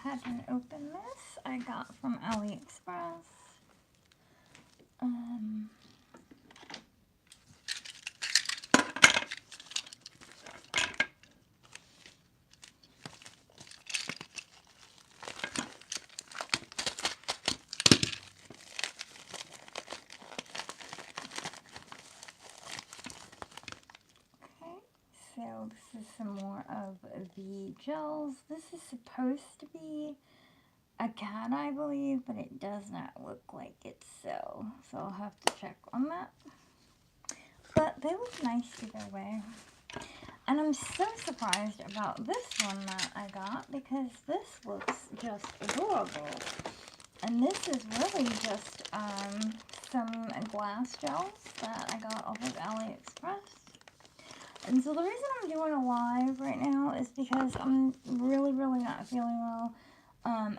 ahead and open this. I got from AliExpress. So this is some more of the gels. This is supposed to be a cat, I believe, but it does not look like it's so. So I'll have to check on that. But they look nice either way. And I'm so surprised about this one that I got because this looks just adorable. And this is really just some glass gels that I got off of AliExpress. And so the reason I'm doing a live right now is because I'm really not feeling well.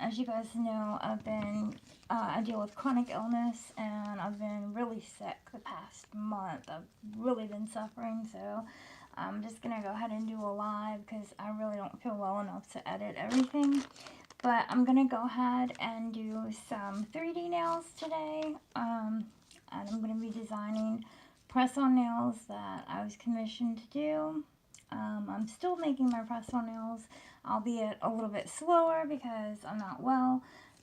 As you guys know, I deal with chronic illness, and I've been really sick the past month. I've really been suffering, so I'm just going to go ahead and do a live because I really don't feel well enough to edit everything. But I'm going to go ahead and do some 3D nails today, and I'm going to be designing press-on nails that I was commissioned to do. I'm still making my press-on nails, albeit a little bit slower because I'm not well,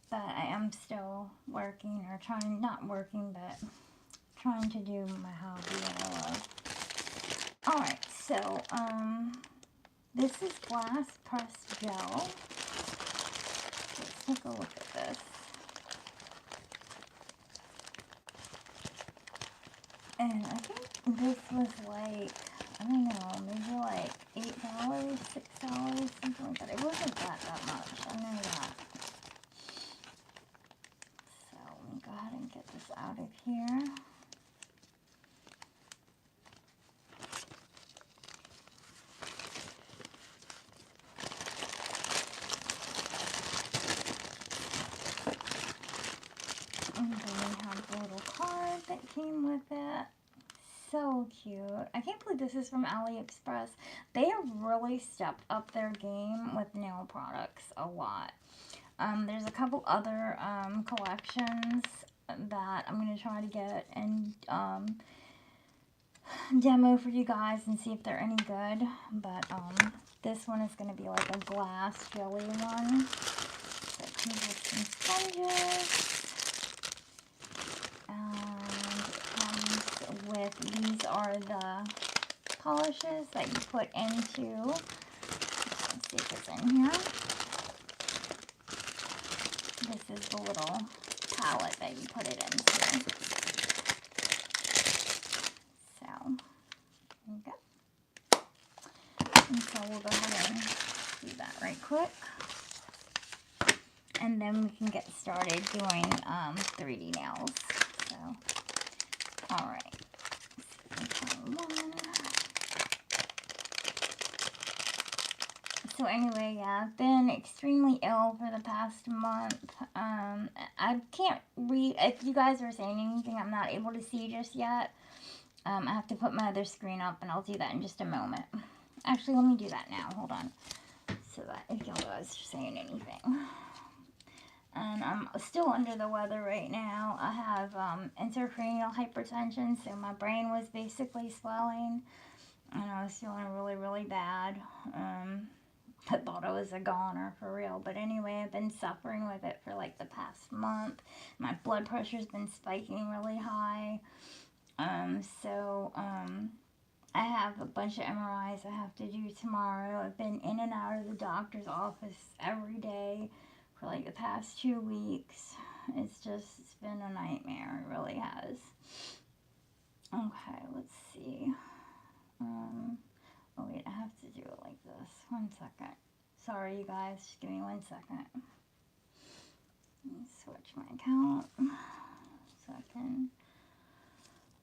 but I am still working, or not working, but trying to do my hobby that I love. Alright, so, this is glass pressed gel. Let's take a look at this. And I think this was like, I don't know, maybe like $8, $6, something like that. It wasn't that much, I know that. So let me go ahead and get this out of here. And then we have the little card that came with it. So cute. I can't believe this is from AliExpress. They have really stepped up their game with nail products a lot. There's a couple other collections that I'm going to try to get and demo for you guys and see if they're any good. But this one is going to be like a glass jelly one. So it comes with some sponges. With these are the polishes that you put into, let's see if it's in here. This is the little palette that you put it into. So, there you go. And so we'll go ahead and do that right quick. And then we can get started doing 3D nails. So, alright. So anyway, yeah, I've been extremely ill for the past month. I can't read, if you guys are saying anything I'm not able to see just yet. I have to put my other screen up, and I'll do that in just a moment. Actually, let me do that now. Hold on. So that if y'all guys are saying anything. And I'm still under the weather right now. I have intracranial hypertension, so my brain was basically swelling. And I was feeling really bad. I thought I was a goner for real. But anyway, I've been suffering with it for like the past month. My blood pressure's been spiking really high. I have a bunch of MRIs I have to do tomorrow. I've been in and out of the doctor's office every day for like the past 2 weeks. It's been a nightmare. It really has. Okay, let's see. Oh wait, I have to do it like this. 1 second. Sorry, you guys. Just give me 1 second. Let me switch my account so I can.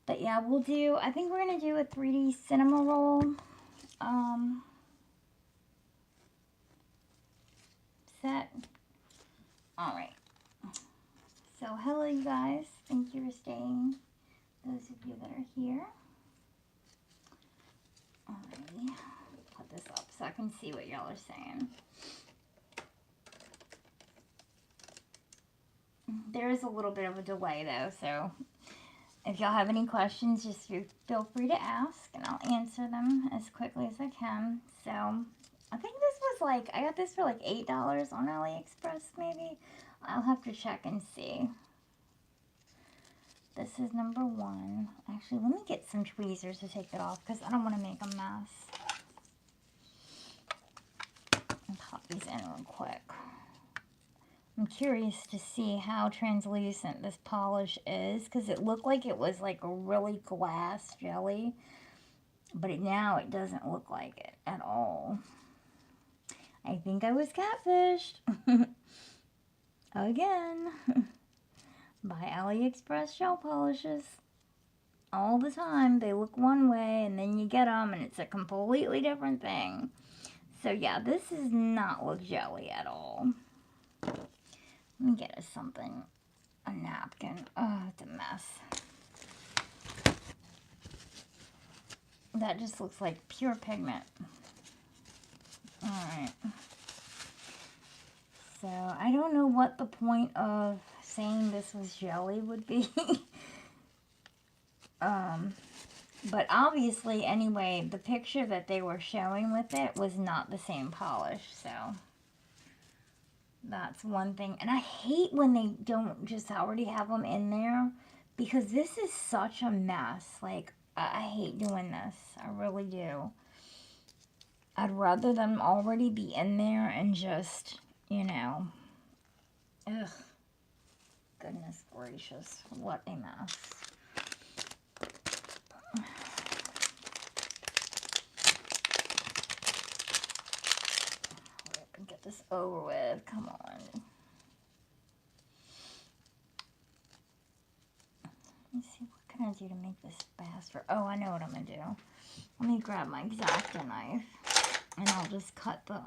But yeah, we'll do. I think we're gonna do a 3D cinema roll. Set. All right. So hello, you guys. Thank you for staying. Those of you that are here. Alrighty, put this up so I can see what y'all are saying. There is a little bit of a delay though, so if y'all have any questions, just feel free to ask, and I'll answer them as quickly as I can. So, I think this was like, I got this for like $8 on AliExpress, maybe. I'll have to check and see. This is number 1. Actually, let me get some tweezers to take it off, because I don't want to make a mess. And pop these in real quick. I'm curious to see how translucent this polish is, because it looked like it was like a really glass jelly, but now it doesn't look like it at all. I think I was catfished. Again. By AliExpress gel polishes. All the time. They look one way, and then you get them, and it's a completely different thing. So yeah, this does not look jelly at all. Let me get us something, a napkin. Oh, it's a mess. That just looks like pure pigment. Alright. So, I don't know what the point of saying this was jelly would be. But obviously, anyway, the picture that they were showing with it was not the same polish, so that's one thing. And I hate when they don't just already have them in there, because this is such a mess. Like, I hate doing this. I really do. I'd rather them already be in there and just, you know. Ugh. Goodness gracious. What a mess. Get this over with. Come on. Let's see, what can I do to make this faster? Oh, I know what I'm gonna do. Let me grab my X-Acto knife, and I'll just cut the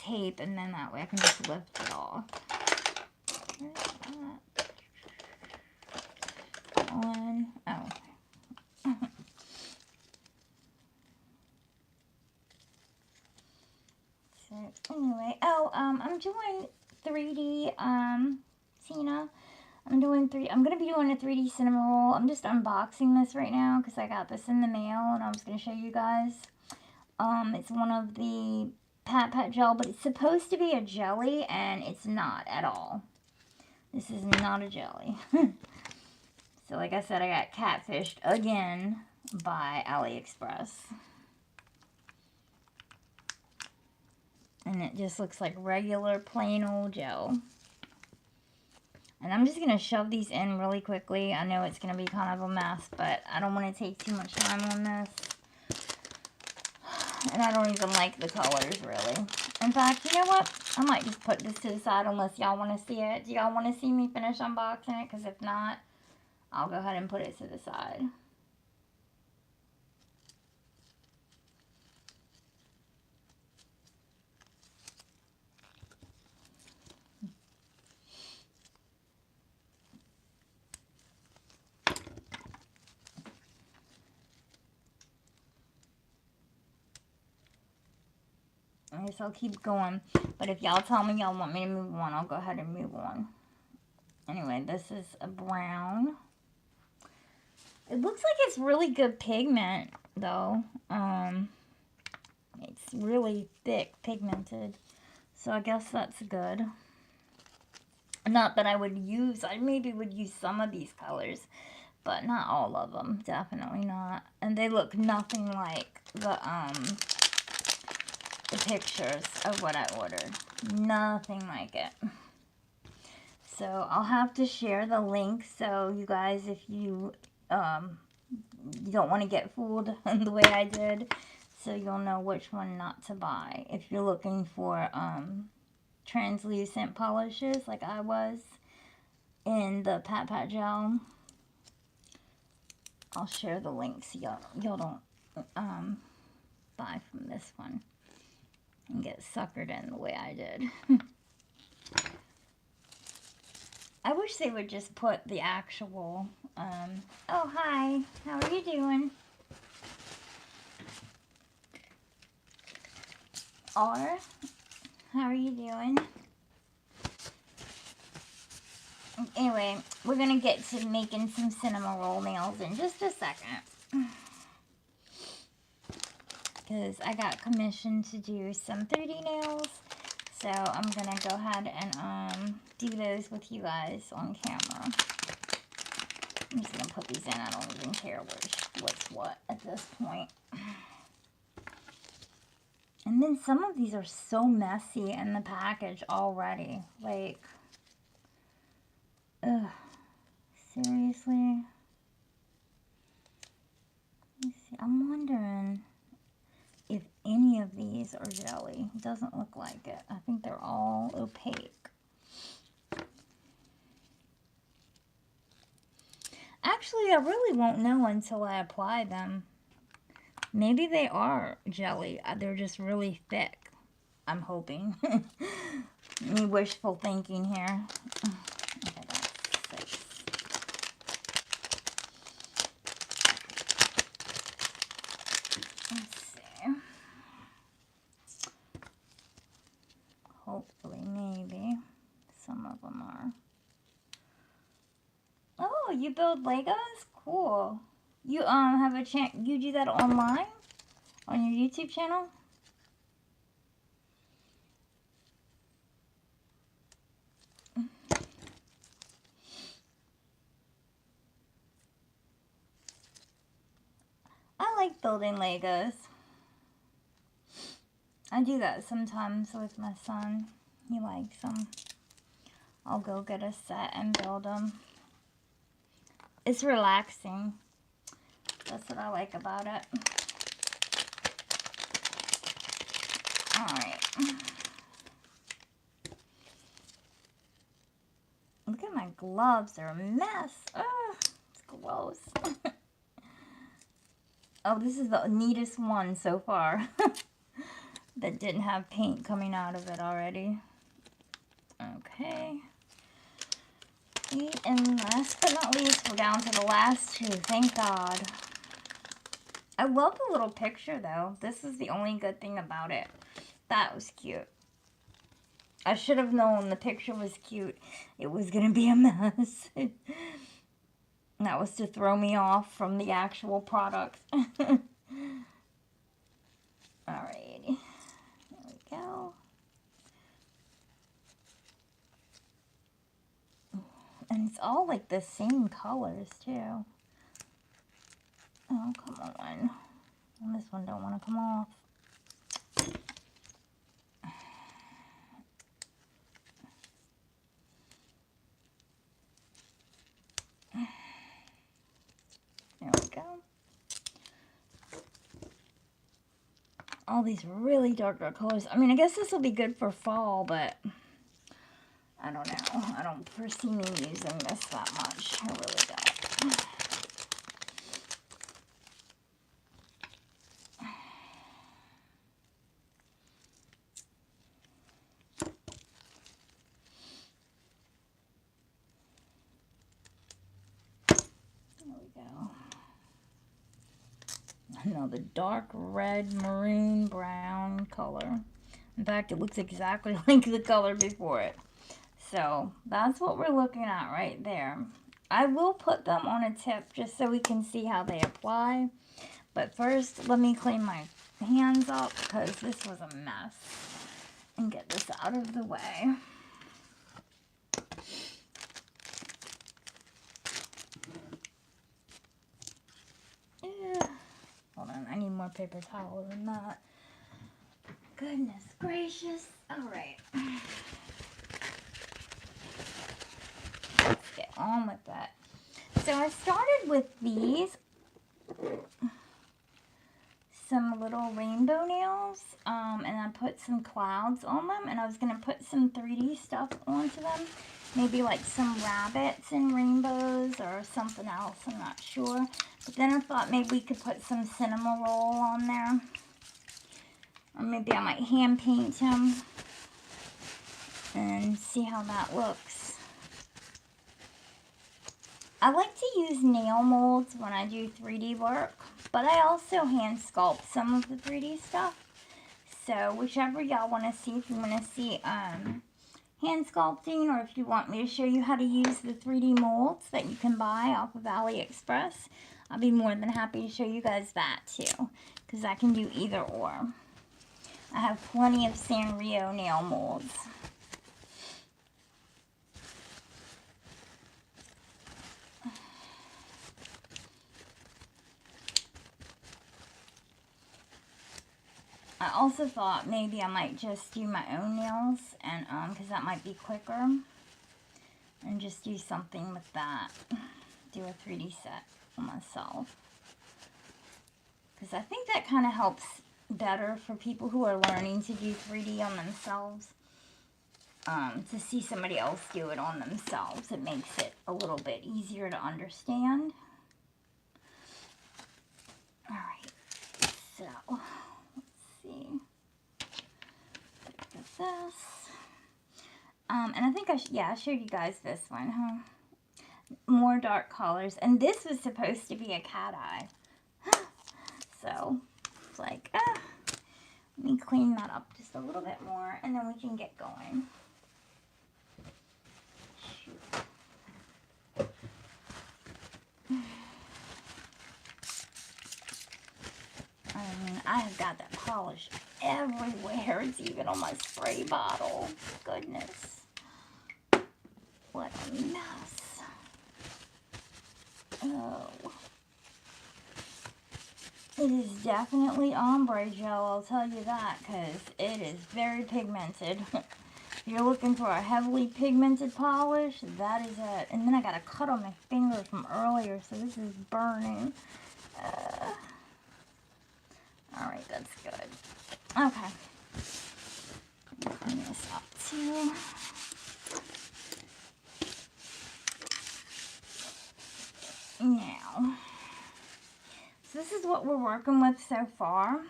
tape, and then that way I can just lift it off. Where's that? One. Oh. So anyway, I'm doing 3D Cena. I'm gonna be doing a 3D cinema roll. I'm just unboxing this right now because I got this in the mail, and I was gonna show you guys. It's one of the Pat gel, but it's supposed to be a jelly, and it's not at all. This is not a jelly. So like I said, I got catfished again by AliExpress. And it just looks like regular plain old gel. And I'm just going to shove these in really quickly. I know it's going to be kind of a mess, but I don't want to take too much time on this. And I don't even like the colors, really. In fact, you know what? I might just put this to the side unless y'all want to see it. Do y'all want to see me finish unboxing it? Because if not, I'll go ahead and put it to the side. I guess I'll keep going, but if y'all tell me y'all want me to move on, I'll go ahead and move on. Anyway, this is a brown. It looks like it's really good pigment, though. It's really thick, pigmented, so I guess that's good. Not that I would use, I maybe would use some of these colors, but not all of them, definitely not. And they look nothing like the pictures of what I ordered. Nothing like it. So I'll have to share the link, so you guys, if you don't want to get fooled the way I did, so you'll know which one not to buy. If you're looking for translucent polishes like I was in the Pat gel, I'll share the link so y'all don't buy from this one and get suckered in the way I did. I wish they would just put the actual, oh, hi, how are you doing? Or, how are you doing? Anyway, we're going to get to making some cinema roll nails in just a second. Because I got commissioned to do some 3D nails. So I'm going to go ahead and do those with you guys on camera. I'm just going to put these in. I don't even care what's what at this point. And then some of these are so messy in the package already. Like, ugh. Seriously? Let's see. I'm wondering if any of these are jelly. It doesn't look like it. I think they're all opaque. Actually, I really won't know until I apply them. Maybe they are jelly. They're just really thick. I'm hoping. Me wishful thinking here. Okay, that's 6. Let's see. Hopefully, maybe. Some of them are. Oh, you build Legos? Cool. You have a chance. You do that online on your YouTube channel? I like building Legos. I do that sometimes with my son. He likes them. I'll go get a set and build them. It's relaxing. That's what I like about it. Alright. Look at my gloves. They're a mess. Ugh, it's gross. Oh, this is the neatest one so far. That didn't have paint coming out of it already. Okay. And last but not least, we're down to the last 2. Thank God. I love the little picture, though. This is the only good thing about it. That was cute. I should have known the picture was cute. It was going to be a mess. That was to throw me off from the actual product. Alrighty. There we go. And it's all like the same colors, too. Oh, come on. And this one don't want to come off. There we go. All these really dark colors. I mean, I guess this will be good for fall, but I don't know. I don't foresee me using this that much. I really don't. The dark red, maroon, brown color. In fact, it looks exactly like the color before it. So that's what we're looking at right there. I will put them on a tip just so we can see how they apply. But first, let me clean my hands up because this was a mess. And get this out of the way. Hold on, I need more paper towel than that. Goodness gracious. Alright. Let's get on with that. So I started with these. Some little rainbow nails. And I put some clouds on them. And I was going to put some 3D stuff onto them. Maybe like some rabbits and rainbows or something else. I'm not sure. But then I thought maybe we could put some cinema roll on there. Or maybe I might hand paint him. And see how that looks. I like to use nail molds when I do 3D work. But I also hand sculpt some of the 3D stuff. So whichever y'all want to see. If you want to see hand sculpting, or if you want me to show you how to use the 3D molds that you can buy off of AliExpress, I'll be more than happy to show you guys that too, because I can do either or. I have plenty of Sanrio nail molds. I also thought maybe I might just do my own nails, and because that might be quicker, and just do something with that. Do a 3D set for myself, because I think that kind of helps better for people who are learning to do 3D on themselves. To see somebody else do it on themselves, it makes it a little bit easier to understand. All right, so let's see. Look at this. And I think I showed you guys this one, huh? More dark colors, and this was supposed to be a cat eye. So it's like, let me clean that up just a little bit more, and then we can get going. I mean, I have got that polish everywhere. It's even on my spray bottle. Goodness. What a mess. Oh. It is definitely ombre gel, I'll tell you that, because it is very pigmented. If you're looking for a heavily pigmented polish, that is it. And then I got a cut on my finger from earlier, so this is burning. Alright, that's good. Okay. Clean this up too. Now, so this is what we're working with so far.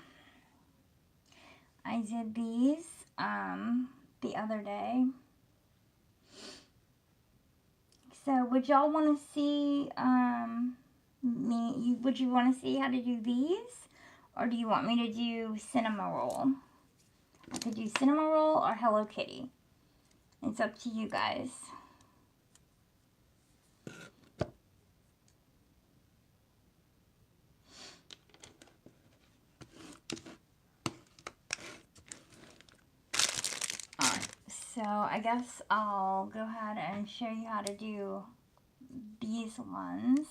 I did these the other day. So would y'all want to see would you want to see how to do these, or do you want me to do cinema roll? I could do cinema roll or Hello Kitty. It's up to you guys. So I guess I'll go ahead and show you how to do these ones.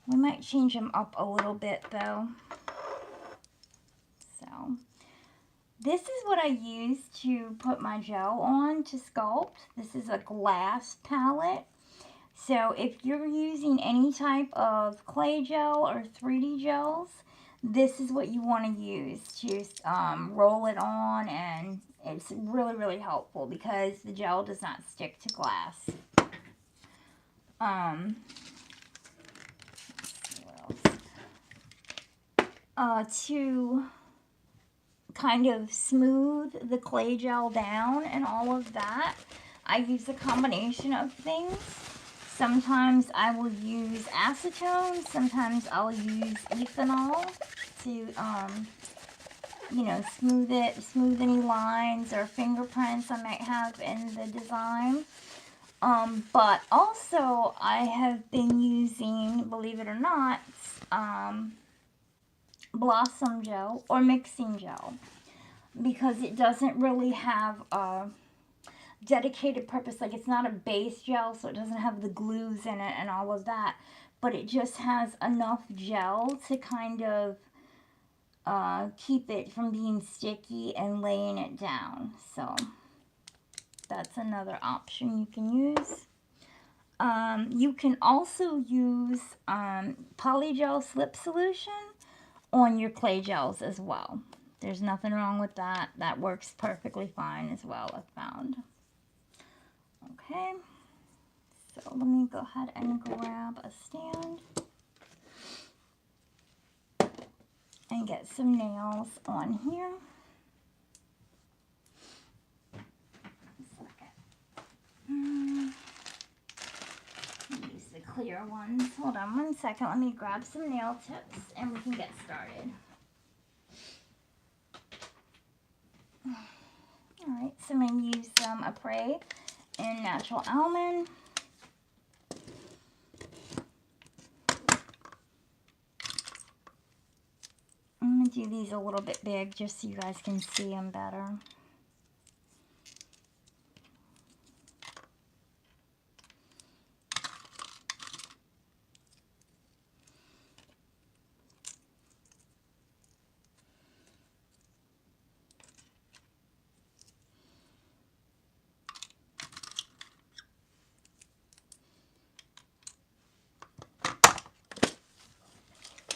We might change them up a little bit though. So this is what I use to put my gel on to sculpt. This is a glass palette. So if you're using any type of clay gel or 3D gels, this is what you want to use to roll it on, and it's really, really helpful because the gel does not stick to glass. Let's see what else. To kind of smooth the clay gel down and all of that, I use a combination of things. Sometimes I will use acetone, sometimes I'll use ethanol to, you know, smooth any lines or fingerprints I might have in the design. But also I have been using, believe it or not, Blossom gel or mixing gel, because it doesn't really have a dedicated purpose. Like, it's not a base gel, so it doesn't have the glues in it and all of that, but it just has enough gel to kind of keep it from being sticky and laying it down. So that's another option you can use. You can also use polygel slip solution on your clay gels as well. There's nothing wrong with that. That works perfectly fine as well, I've found. Okay, so let me go ahead and grab a stand and get some nails on here. Use the clear ones. Hold on one second. Let me grab some nail tips and we can get started. Alright, so I'm going to use some Apres and Natural Almond. I'm going to do these a little bit big just so you guys can see them better.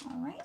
Alright.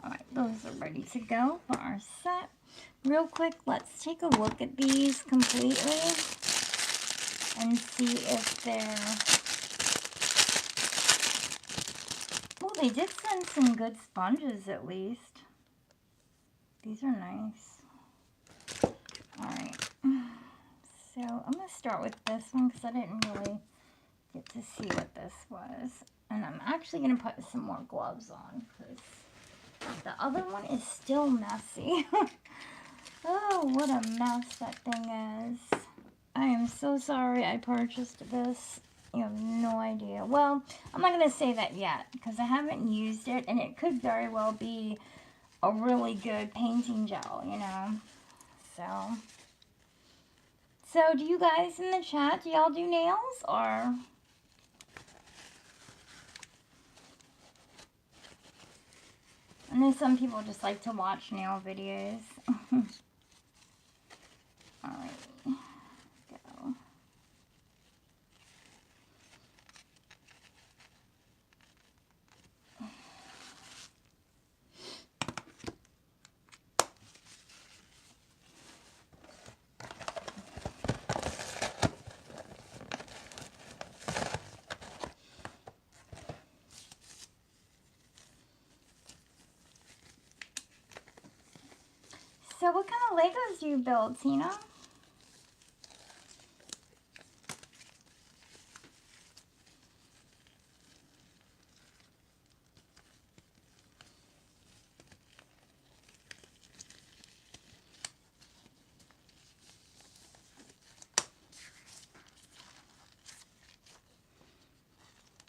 Alright, those are ready to go for our set. Real quick, let's take a look at these completely and see if they're... Well, they did send some good sponges at least. These are nice. Alright, so I'm going to start with this one because I didn't really get to see what this was. And I'm actually going to put some more gloves on because the other one is still messy. Oh, what a mess that thing is. I am so sorry I purchased this. You have no idea. Well, I'm not going to say that yet because I haven't used it and it could very well be a really good painting gel, you know. So do you guys in the chat, do y'all do nails or... I know some people just like to watch nail videos. Alright, go. So what kind of Legos do you build, Tina?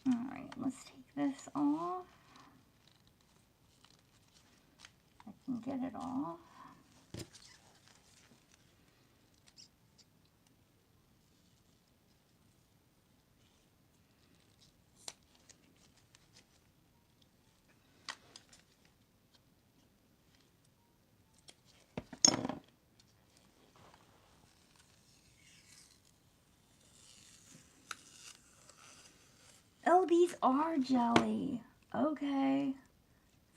Alright, let's take this off. I can get it off. Oh, these are jelly. Okay.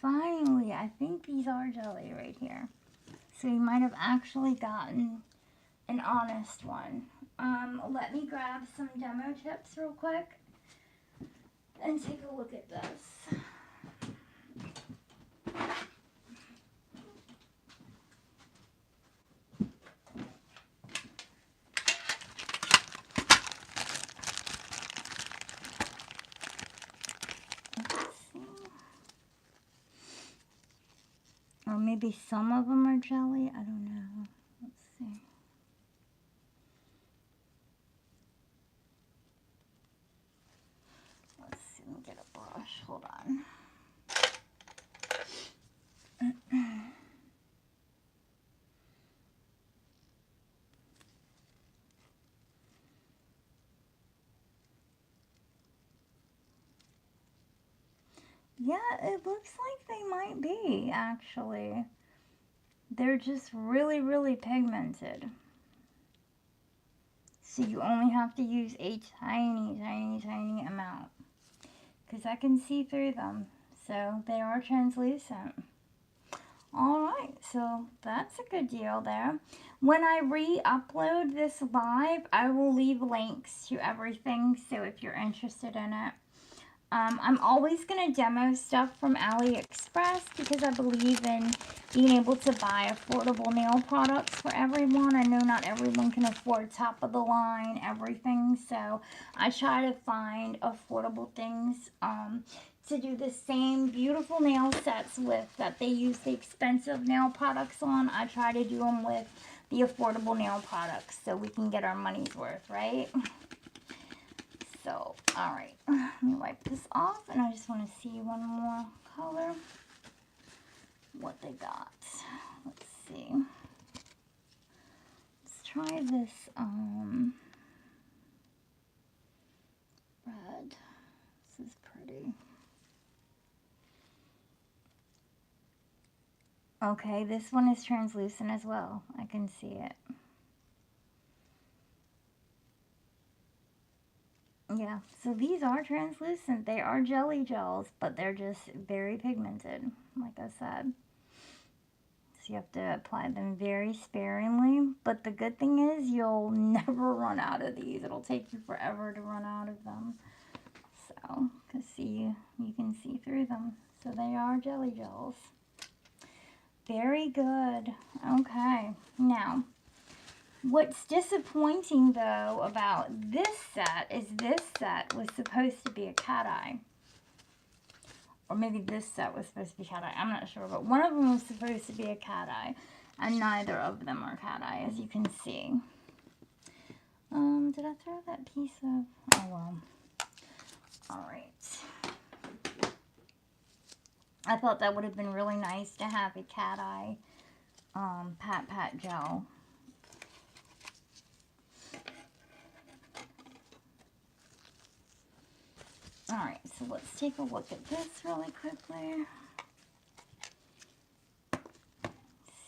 Finally, I think these are jelly right here. So you might have actually gotten an honest one. Let me grab some demo tips real quick and take a look at this. Or maybe some of them are jelly. I don't know. Let's see. Let's see. Let me get a brush. Hold on. Yeah, it looks like they might be, actually. They're just really, really pigmented. So you only have to use a tiny, tiny, tiny amount. Because I can see through them. So they are translucent. Alright, so that's a good deal there. When I re-upload this live, I will leave links to everything. So if you're interested in it. I'm always going to demo stuff from AliExpress because I believe in being able to buy affordable nail products for everyone. I know not everyone can afford top of the line everything, so I try to find affordable things to do the same beautiful nail sets with that they use the expensive nail products on. I try to do them with the affordable nail products so we can get our money's worth, right? So, alright, let me wipe this off, and I just want to see one more color, what they got. Let's see. Let's try this, red. This is pretty. Okay, this one is translucent as well. I can see it. Yeah, so these are translucent. They are jelly gels, but they're just very pigmented, like I said. So you have to apply them very sparingly. But the good thing is you'll never run out of these. It'll take you forever to run out of them. So, because see, you can see through them. So they are jelly gels. Very good. Okay, now what's disappointing though about this set is this set was supposed to be a cat eye. Or maybe this set was supposed to be cat eye. I'm not sure, but one of them was supposed to be a cat eye. And neither of them are cat eye, as you can see. Did I throw that piece of... Oh, well. Alright. I thought that would have been really nice to have a cat eye Pat Pat gel. Alright, so let's take a look at this really quickly. Let's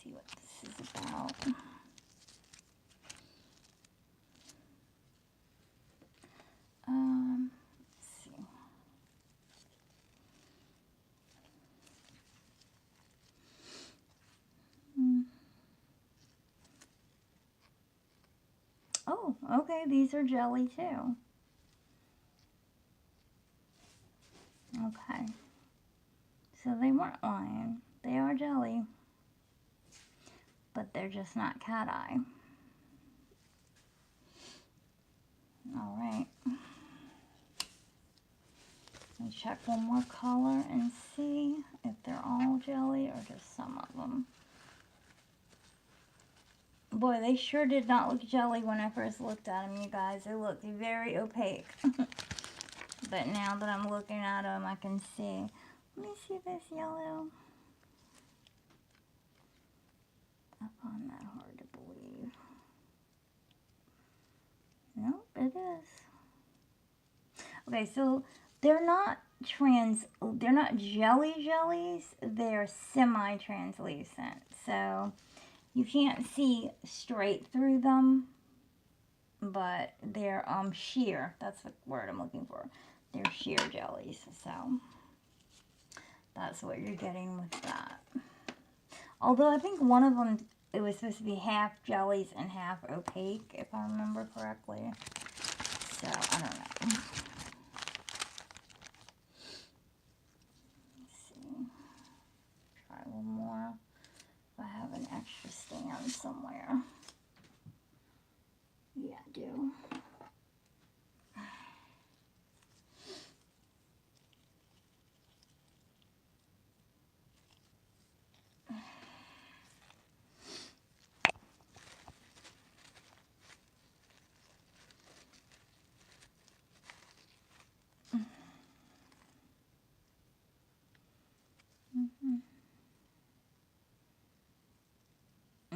see what this is about. Let's see. Oh, okay, these are jelly too. Okay. So they weren't lying. They are jelly. But they're just not cat eye. Alright. Let me check one more color and see if they're all jelly or just some of them. Boy, they sure did not look jelly when I first looked at them, you guys. They looked very opaque. But now that I'm looking at them, I can see. Let me see this yellow. I find that hard to believe. Nope, it is. Okay, so they're not jelly jellies. They're semi-translucent. So you can't see straight through them, but they're sheer. That's the word I'm looking for. They're sheer jellies. So that's what you're getting with that. Although I think one of them, it was supposed to be half jellies and half opaque, if I remember correctly. So, I don't know. Let's see. Try one more. If I have an extra stand somewhere. Yeah, I do.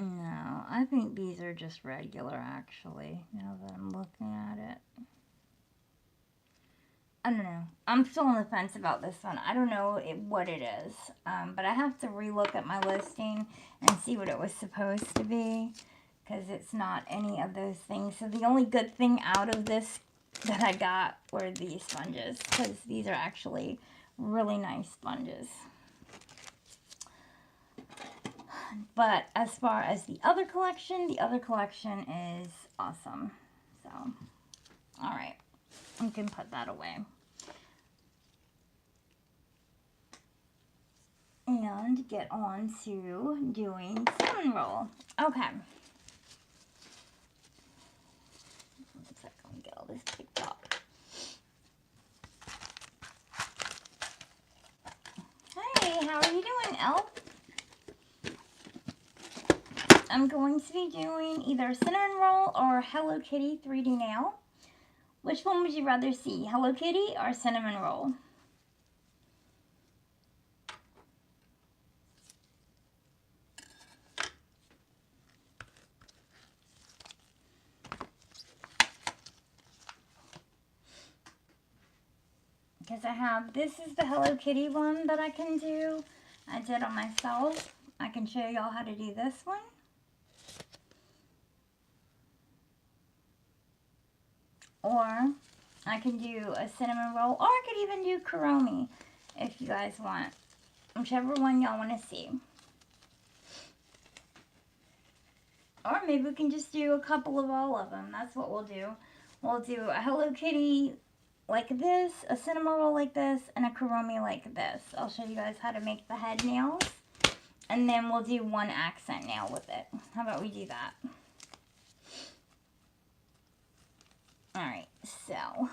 No, I think these are just regular, actually, now that I'm looking at it. I don't know. I'm still on the fence about this one. I don't know what it is. But I have to relook at my listing and see what it was supposed to be. Because it's not any of those things. So the only good thing out of this that I got were these sponges. Because these are actually really nice sponges. But as far as the other collection is awesome. So, alright. You can put that away. And get on to doing cinnamon roll. Okay. Looks like I'm gonna get all this picked up. Hey, how are you doing, Elf? I'm going to be doing either cinnamon roll or Hello Kitty 3D nail. Which one would you rather see, Hello Kitty or cinnamon roll? Because I have, this is the Hello Kitty one that I can do. I did on myself. I can show y'all how to do this one. Or I can do a cinnamon roll, or I could even do kuromi if you guys want. Whichever one y'all want to see. Or maybe we can just do a couple of all of them. That's what we'll do. We'll do a Hello Kitty like this, a cinnamon roll like this, and a kuromi like this. I'll show you guys how to make the head nails. And then we'll do one accent nail with it. How about we do that? Alright, so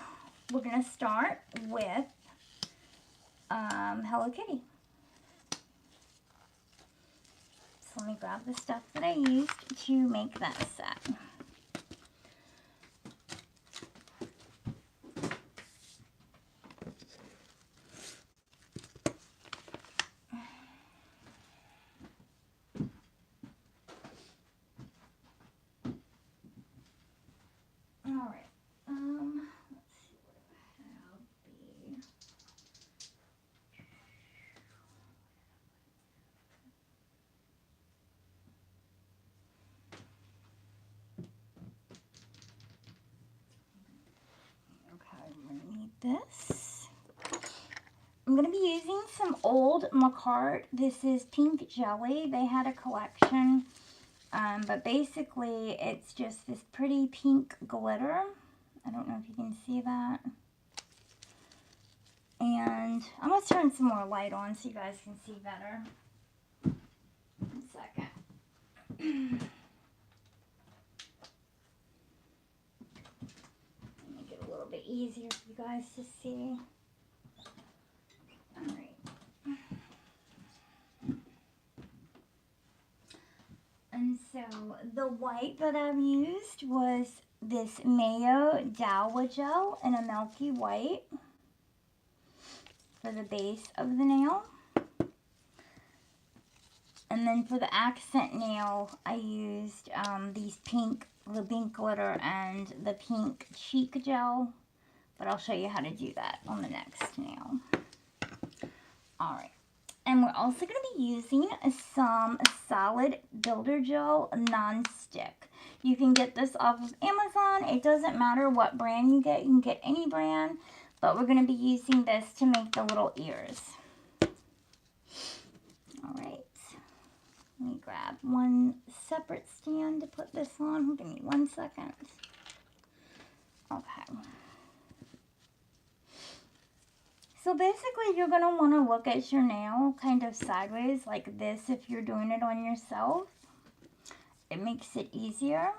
we're going to start with Hello Kitty. So let me grab the stuff that I used to make that set. Alright, let's see what I have. Okay, I'm going to need this. I'm going to be using some old Macart. This is Pink Jelly. They had a collection. But basically, it's just this pretty pink glitter. I don't know if you can see that. And I'm going to turn some more light on so you guys can see better. 1 second. Make it a little bit easier for you guys to see. Alright. And so the white that I've used was this Mayo Dawa Gel in a milky white for the base of the nail. And then for the accent nail, I used the pink glitter and the pink cheek gel. But I'll show you how to do that on the next nail. Alright. And we're also going to be using some solid builder gel non-stick. You can get this off of Amazon. It doesn't matter what brand you get. You can get any brand. But we're going to be using this to make the little ears. Alright. Let me grab one separate stand to put this on. Give me 1 second. Okay. So basically, you're going to want to look at your nail kind of sideways like this if you're doing it on yourself. It makes it easier.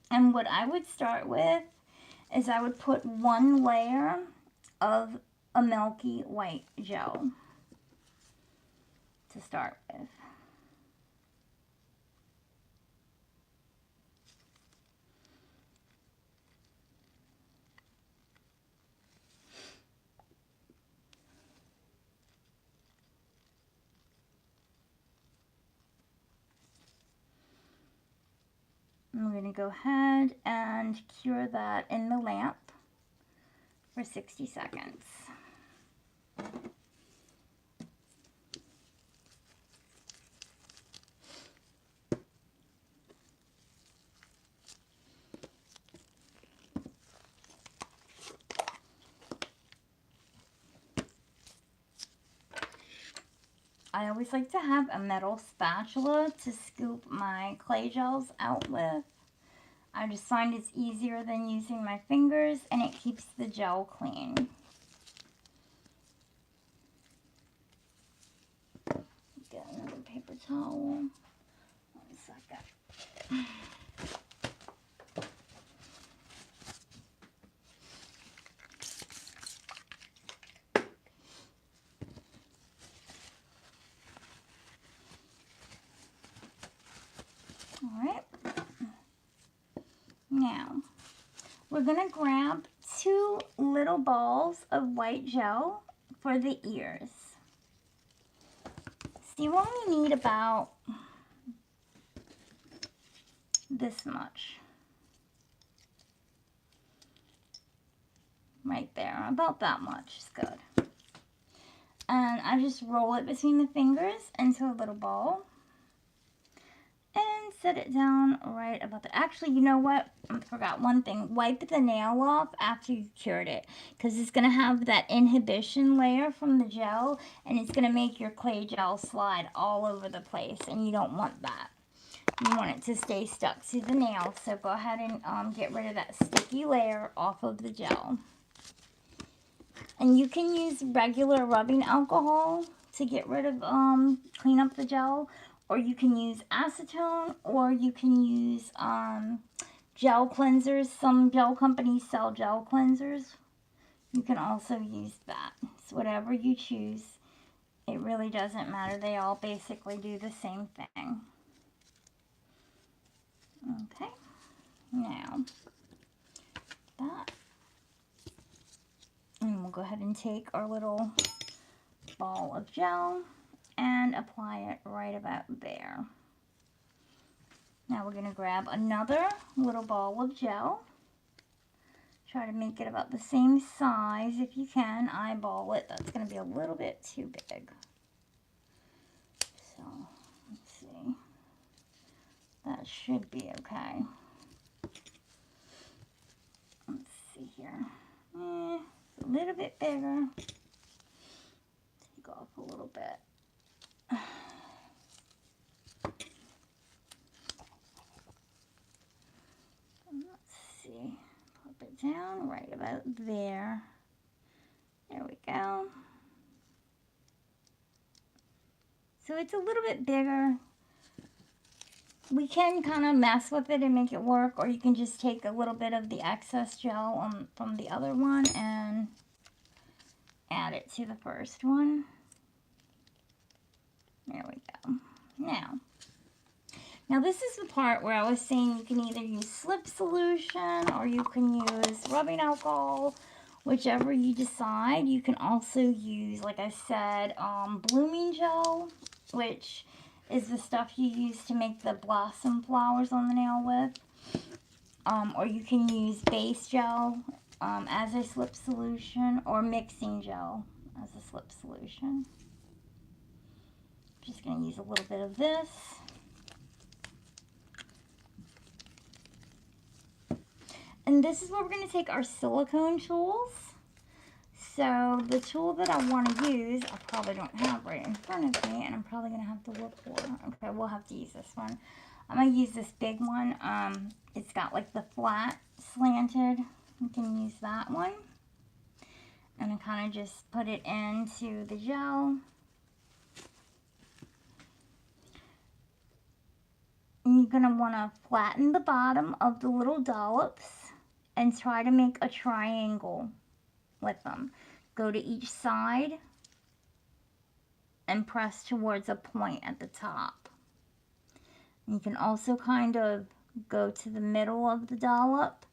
And what I would start with is I would put one layer of a milky white gel to start with. I'm going to go ahead and cure that in the lamp for 60 seconds. I always like to have a metal spatula to scoop my clay gels out with. I just find it's easier than using my fingers, and it keeps the gel clean. Get another paper towel. 1 second. Alright, now we're going to grab 2 little balls of white gel for the ears. So you only need about this much. Right there, about that much is good. And I just roll it between the fingers into a little ball. And set it down right about there. Actually, you know what? I forgot one thing. Wipe the nail off after you've cured it, because it's going to have that inhibition layer from the gel, and it's going to make your clay gel slide all over the place, and you don't want that. You want it to stay stuck to the nail, so go ahead and get rid of that sticky layer off of the gel. And you can use regular rubbing alcohol to get rid of, clean up the gel, or you can use acetone, or you can use gel cleansers. Some gel companies sell gel cleansers. You can also use that. It's whatever you choose. It really doesn't matter. They all basically do the same thing. Okay, now that. And we'll go ahead and take our little ball of gel and apply it right about there. Now we're going to grab another little ball of gel. Try to make it about the same size if you can. Eyeball it. That's going to be a little bit too big. So, let's see. That should be okay. Let's see here. It's a little bit bigger. Take off a little bit. Let's see. Pop it down right about there. There we go. So it's a little bit bigger. We can kind of mess with it and make it work, or you can just take a little bit of the excess gel from the other one and add it to the first one. There we go. Now this is the part where I was saying you can either use slip solution or you can use rubbing alcohol, whichever you decide. You can also use, like I said, blooming gel, which is the stuff you use to make the blossom flowers on the nail with. Or you can use base gel as a slip solution, or mixing gel as a slip solution. Just going to use a little bit of this. And this is where we're going to take our silicone tools. So the tool that I want to use, I probably don't have right in front of me, and I'm probably going to have to look for it. Okay, we'll have to use this one. I'm going to use this big one. It's got like the flat slanted. You can use that one. And I kind of just put it into the gel. And you're going to want to flatten the bottom of the little dollops and try to make a triangle with them. Go to each side and press towards a point at the top. You can also kind of go to the middle of the dollop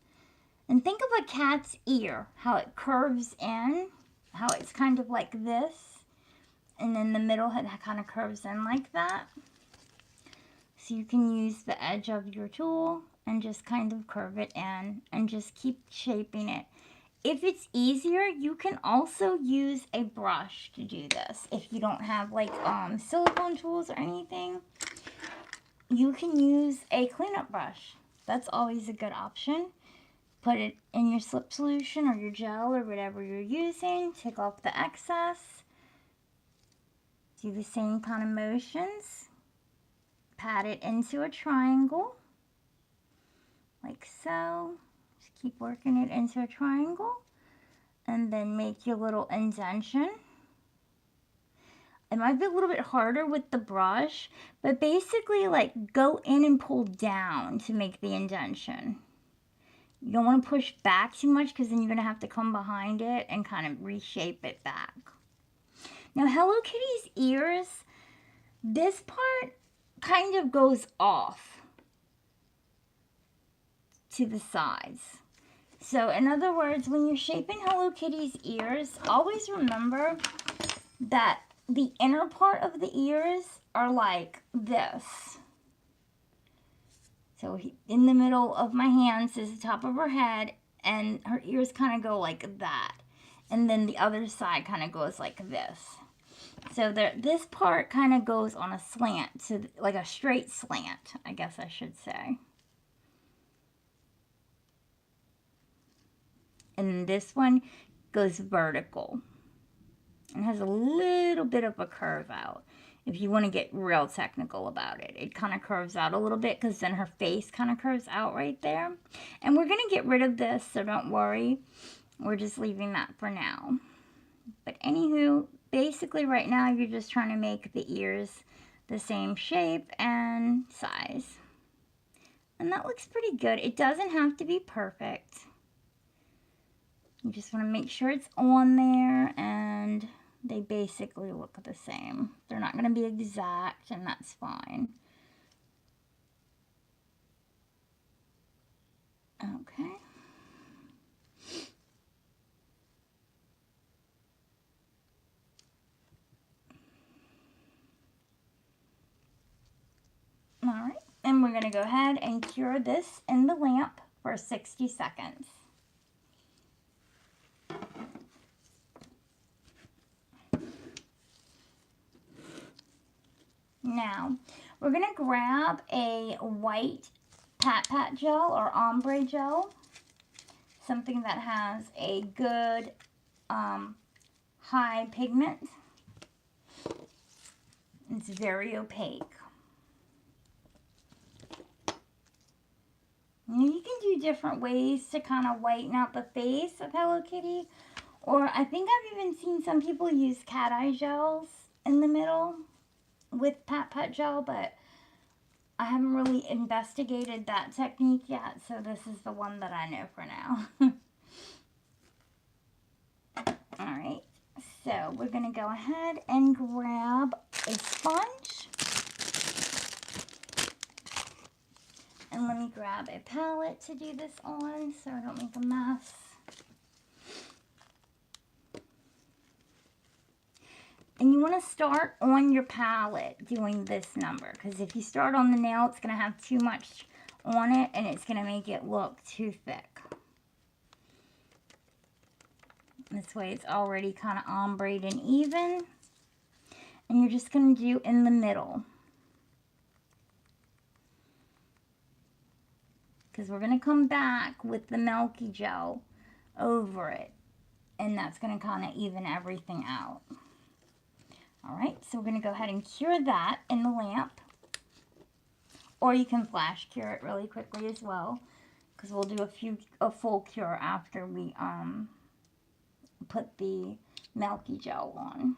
and think of a cat's ear, how it curves in, how it's kind of like this, and then the middle it kind of curves in like that. So you can use the edge of your tool and just kind of curve it in and just keep shaping it. if it's easier, you can also use a brush to do this. If you don't have like silicone tools or anything, you can use a cleanup brush. That's always a good option. Put it in your slip solution or your gel or whatever you're using. Take off the excess. Do the same kind of motions. Pat it into a triangle, like so. Just keep working it into a triangle. And then make your little indentation. It might be a little bit harder with the brush, but basically like go in and pull down to make the indentation. You don't want to push back too much because then you're going to have to come behind it and kind of reshape it back. Now Hello Kitty's ears, this part kind of goes off to the sides. So in other words, when you're shaping Hello Kitty's ears, always remember that the inner part of the ears are like this. So in the middle of my hands is the top of her head, and her ears kind of go like that. And then the other side kind of goes like this. So this part kind of goes on a slant, so like a straight slant, I guess I should say. And this one goes vertical and has a little bit of a curve out. If you want to get real technical about it, it kind of curves out a little bit because then her face kind of curves out right there. And we're going to get rid of this, so don't worry. We're just leaving that for now. But anywho, basically right now you're just trying to make the ears the same shape and size. And that looks pretty good. It doesn't have to be perfect. You just want to make sure it's on there, and they basically look the same. They're not going to be exact, and that's fine. Okay. All right, and we're going to go ahead and cure this in the lamp for 60 seconds. Now, we're going to grab a white Pat Pat gel or ombre gel, something that has a good high pigment. It's very opaque. Now, you can do different ways to kind of whiten out the face of Hello Kitty, or I think I've even seen some people use cat eye gels in the middle with Pat Pat gel, but I haven't really investigated that technique yet, so this is the one that I know for now. Alright, so we're going to go ahead and grab a sponge. And let me grab a palette to do this on so I don't make a mess. And you want to start on your palette doing this number, because if you start on the nail, it's going to have too much on it and it's going to make it look too thick. This way it's already kind of ombreed and even. And you're just going to do in the middle, because we're going to come back with the milky gel over it, and that's going to kind of even everything out. Alright, so we're going to go ahead and cure that in the lamp. Or you can flash cure it really quickly as well, because we'll do a full cure after we put the milky gel on.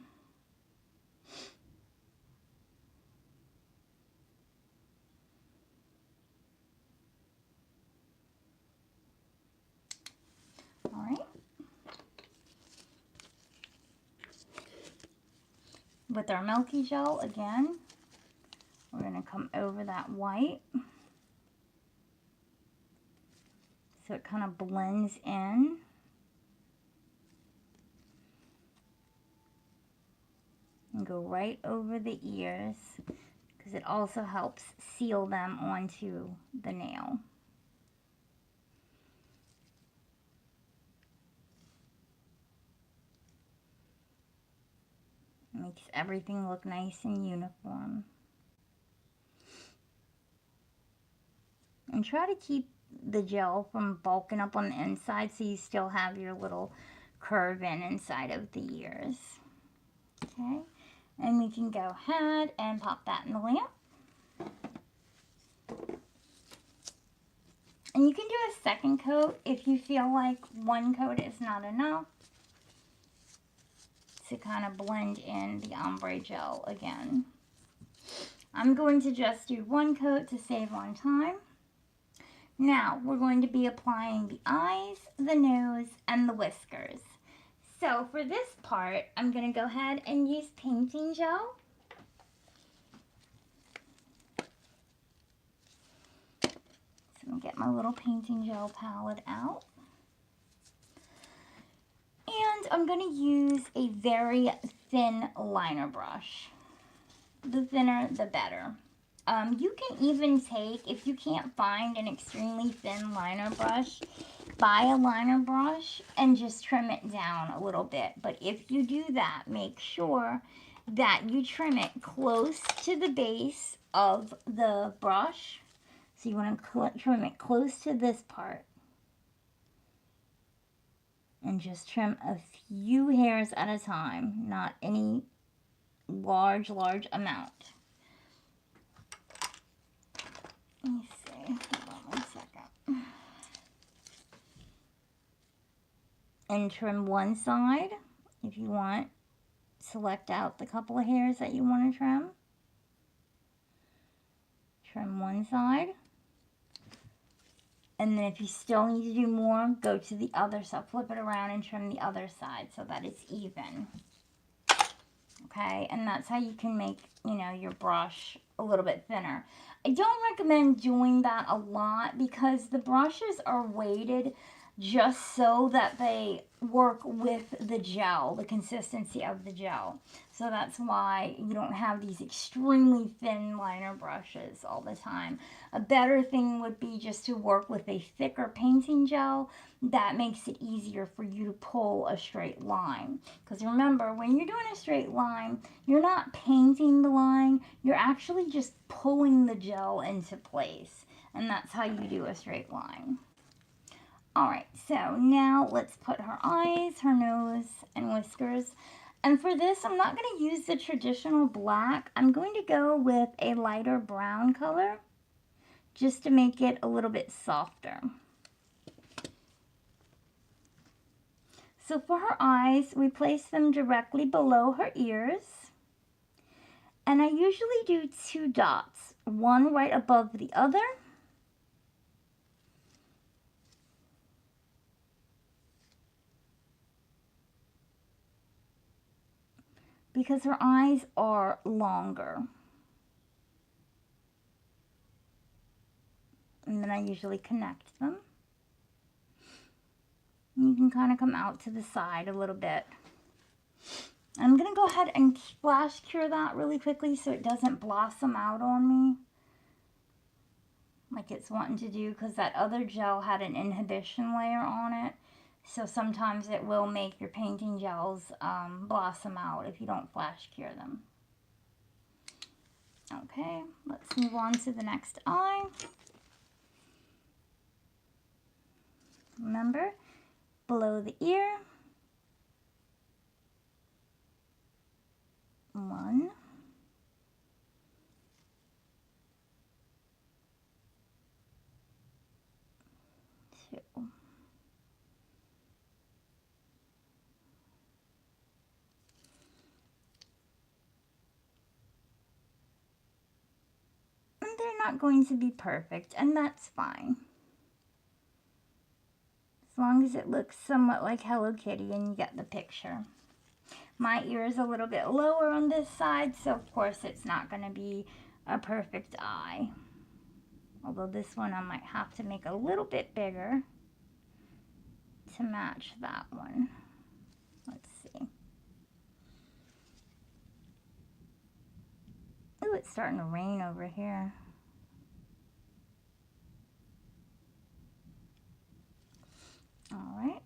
Alright. With our milky gel again, we're going to come over that white so it kind of blends in. And go right over the ears, because it also helps seal them onto the nail. Makes everything look nice and uniform. And try to keep the gel from bulking up on the inside so you still have your little curve inside of the ears. Okay, and we can go ahead and pop that in the lamp. And you can do a second coat if you feel like one coat is not enough to kind of blend in the ombre gel again. I'm going to just do one coat to save on time. Now, we're going to be applying the eyes, the nose, and the whiskers. So, for this part, I'm going to go ahead and use painting gel. So, I'm going to get my little painting gel palette out. And I'm going to use a very thin liner brush. The thinner, the better. You can even take, if you can't find an extremely thin liner brush, buy a liner brush and just trim it down a little bit. But if you do that, make sure that you trim it close to the base of the brush. So you want to trim it close to this part. And just trim a few hairs at a time, not any large amount. Let me see. Hold on 1 second. And trim one side if you want. Select out the couple of hairs that you want to trim. Trim one side. And then if you still need to do more, go to the other side. Flip it around and trim the other side so that it's even. Okay, and that's how you can make, you know, your brush a little bit thinner. I don't recommend doing that a lot because the brushes are weighted just so that they work with the gel, the consistency of the gel. So that's why you don't have these extremely thin liner brushes all the time. A better thing would be just to work with a thicker painting gel that makes it easier for you to pull a straight line. Because remember, when you're doing a straight line, you're not painting the line, you're actually just pulling the gel into place. And that's how you do a straight line. Alright, so now let's put her eyes, her nose, and whiskers. And for this, I'm not going to use the traditional black. I'm going to go with a lighter brown color just to make it a little bit softer. So for her eyes, we place them directly below her ears. And I usually do 2 dots, one right above the other. Because her eyes are longer. And then I usually connect them. You can kind of come out to the side a little bit. I'm going to go ahead and splash cure that really quickly so it doesn't blossom out on me like it's wanting to do, because that other gel had an inhibition layer on it. So sometimes it will make your painting gels blossom out if you don't flash cure them. Okay, let's move on to the next eye. Remember, below the ear. 1. 2. And they're not going to be perfect, and that's fine. As long as it looks somewhat like Hello Kitty and you get the picture. My ear is a little bit lower on this side, so of course it's not going to be a perfect eye. Although this one I might have to make a little bit bigger to match that one. Let's see. Ooh, it's starting to rain over here. All right.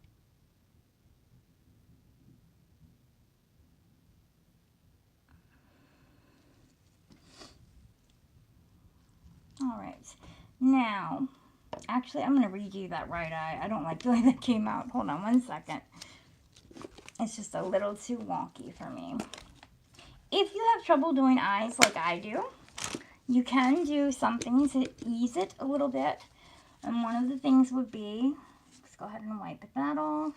Alright, now, actually I'm going to redo that right eye. I don't like the way that came out. Hold on one second. It's just a little too wonky for me. If you have trouble doing eyes like I do, you can do something to ease it a little bit. And one of the things would be, let's go ahead and wipe that off.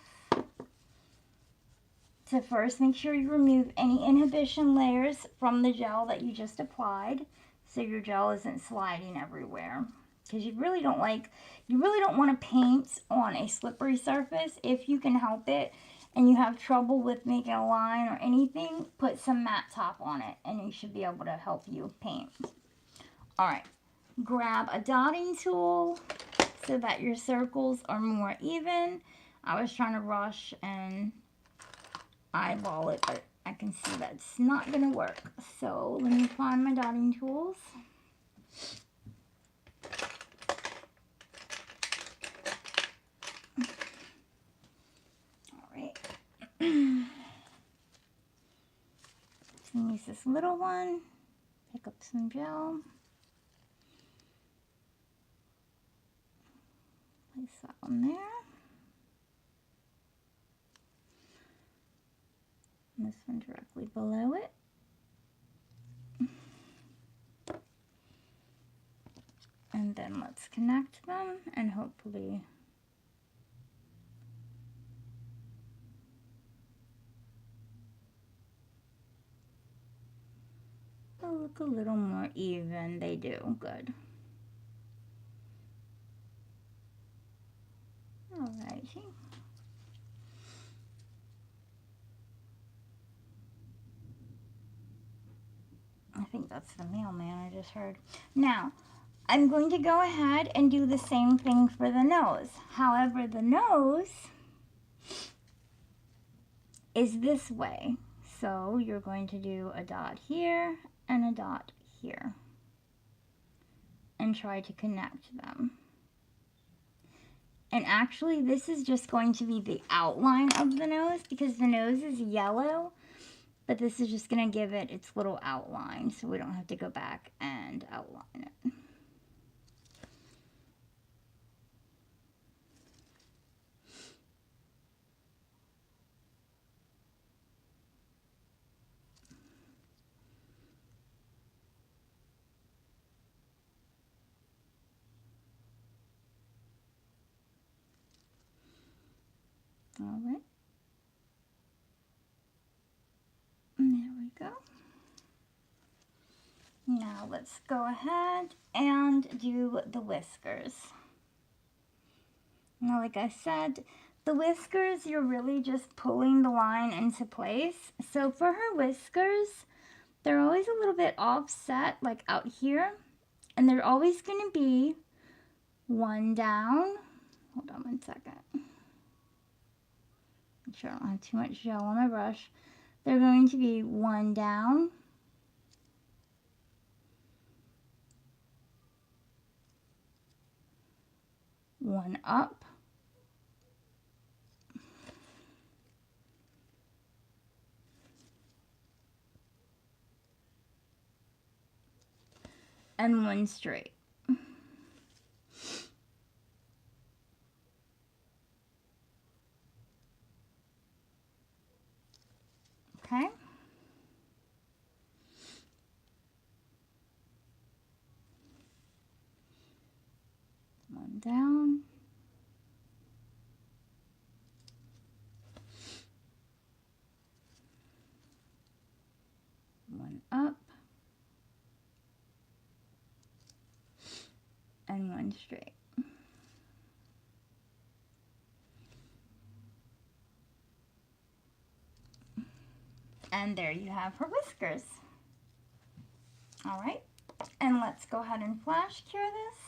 To first make sure you remove any inhibition layers from the gel that you just applied, so your gel isn't sliding everywhere. Because you really don't want to paint on a slippery surface if you can help it, and you have trouble with making a line or anything, put some matte top on it and it should be able to help you paint. Alright, grab a dotting tool so that your circles are more even. I was trying to rush and eyeball it, but I can see that's not going to work. So let me find my dotting tools. Alright. Use this little one, pick up some gel, place that one there, and this one directly below it. And then let's connect them and hopefully they'll look a little more even. They do. Good. Alrighty. I think that's the mailman I just heard. Now, I'm going to go ahead and do the same thing for the nose. However, the nose is this way. So you're going to do a dot here and a dot here and try to connect them. And actually, this is just going to be the outline of the nose because the nose is yellow, but this is just going to give it its little outline so we don't have to go back and outline it. All right. And there we go. Now let's go ahead and do the whiskers. Now, like I said, the whiskers, you're really just pulling the line into place. So for her whiskers, they're always a little bit offset, like out here. And they're always going to be one down. Hold on one second. Make sure I don't have too much gel on my brush. They're going to be one down, one up, and one straight. Okay. One down. One up. And one straight. And there you have her whiskers. All right, and let's go ahead and flash cure this.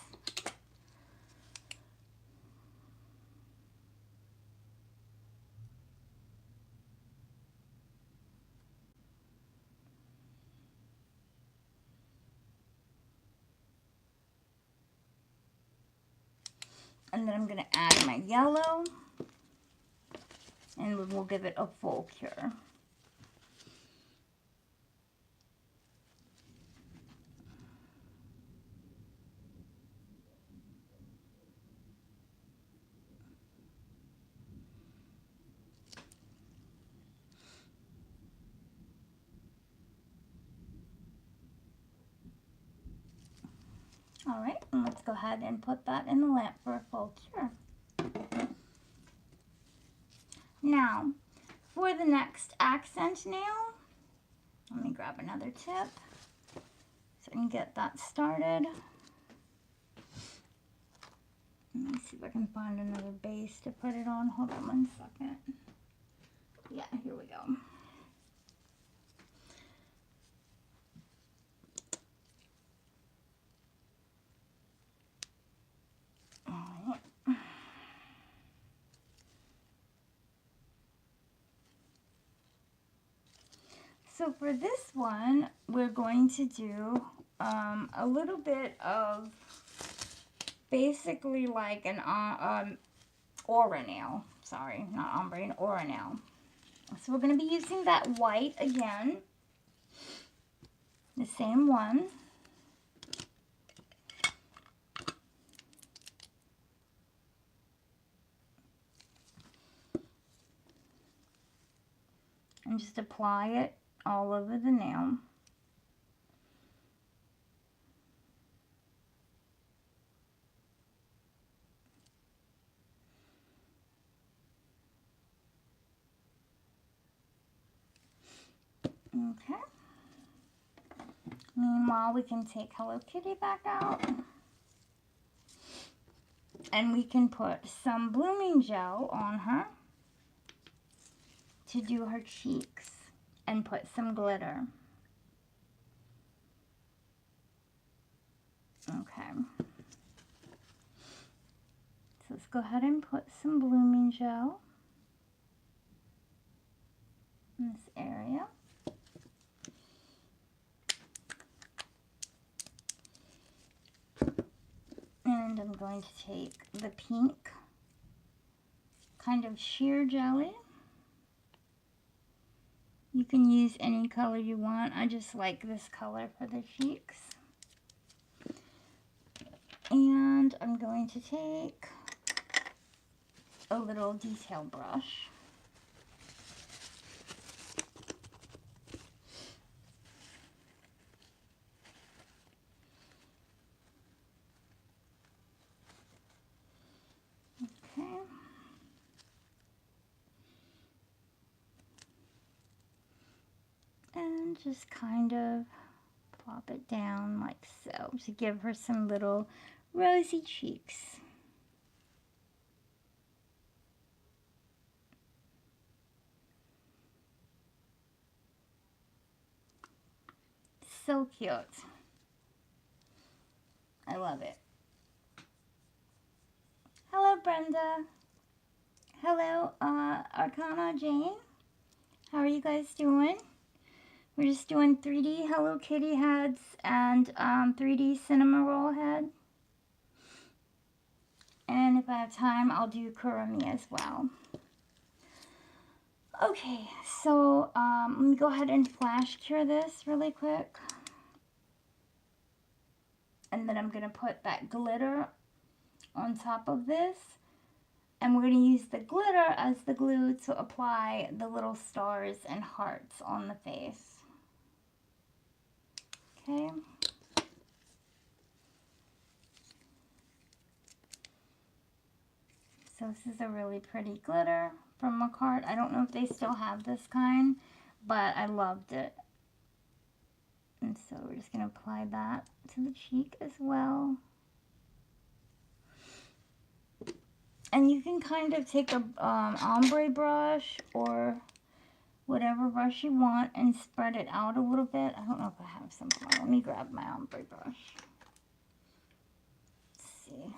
And then I'm going to add my yellow, and we'll give it a full cure. ahead and put that in the lamp for a full cure. Now, for the next accent nail, let me grab another tip so I can get that started. Let me see if I can find another base to put it on. Hold on one second. Yeah, here we go. So for this one, we're going to do a little bit of basically like an aura nail. Sorry, not ombre, an aura nail. So we're going to be using that white again, the same one. And just apply it all over the nail. Okay. Meanwhile, we can take Hello Kitty back out. And we can put some blooming gel on her to do her cheeks and put some glitter. Okay. So let's go ahead and put some blooming gel in this area. And I'm going to take the pink kind of sheer jelly. You can use any color you want. I just like this color for the cheeks. And I'm going to take a little detail brush. Okay. And just kind of plop it down like so to give her some little rosy cheeks. So cute. I love it. Hello, Brenda. Hello, Arcana Jane. How are you guys doing? We're just doing 3D Hello Kitty heads and 3D cinema roll head. And if I have time, I'll do Kurumi as well. Okay, so let me go ahead and flash cure this really quick. And then I'm going to put that glitter on top of this. And we're going to use the glitter as the glue to apply the little stars and hearts on the face. Okay. So this is a really pretty glitter from Macart. I don't know if they still have this kind, but I loved it. And so we're just going to apply that to the cheek as well. And you can kind of take a ombre brush or whatever brush you want and spread it out a little bit. I don't know if I have some. Let me grab my ombre brush. Let's see.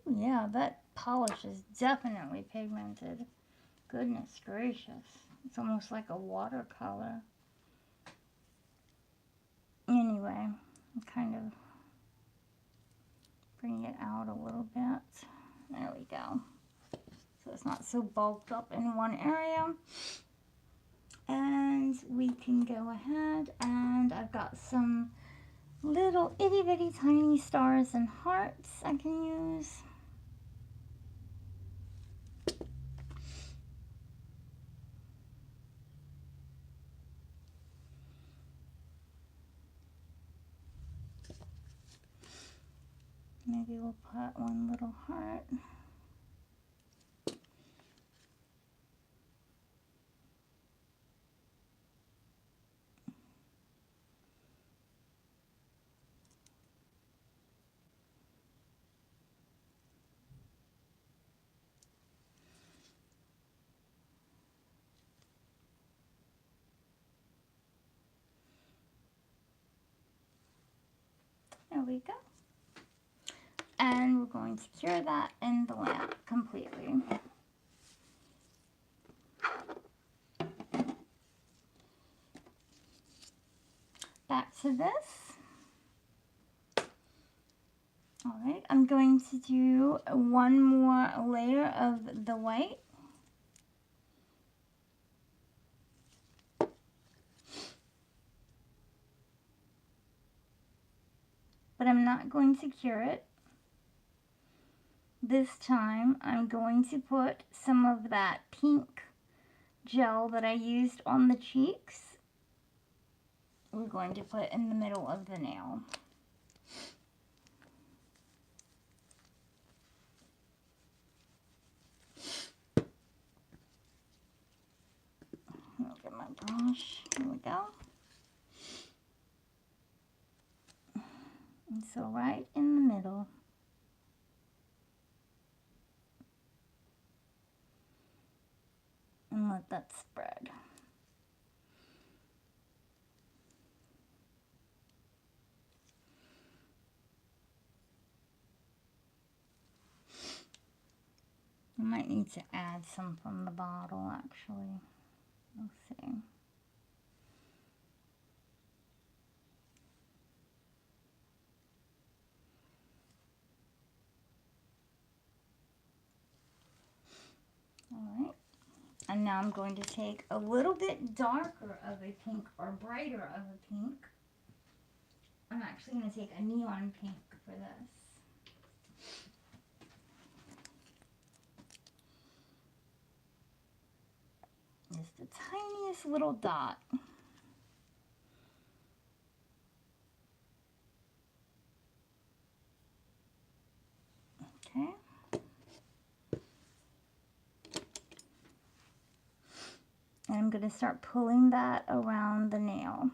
Yeah, that polish is definitely pigmented. Goodness gracious. It's almost like a watercolor. Anyway, kind of bring it out a little bit. There we go. So it's not so bulked up in one area. And we can go ahead and I've got some little itty bitty tiny stars and hearts I can use. Maybe we'll put one little heart. There we go. And we're going to cure that in the lamp completely. Back to this. Alright, I'm going to do one more layer of the white. But I'm not going to cure it. This time I'm going to put some of that pink gel that I used on the cheeks. We're going to put in the middle of the nail. I'll get my brush. Here we go. And so right in the middle. And let that spread. I might need to add some from the bottle actually. We'll see. Alright. And now I'm going to take a little bit darker of a pink or brighter of a pink. I'm actually going to take a neon pink for this. Just the tiniest little dot. Okay. And I'm going to start pulling that around the nail.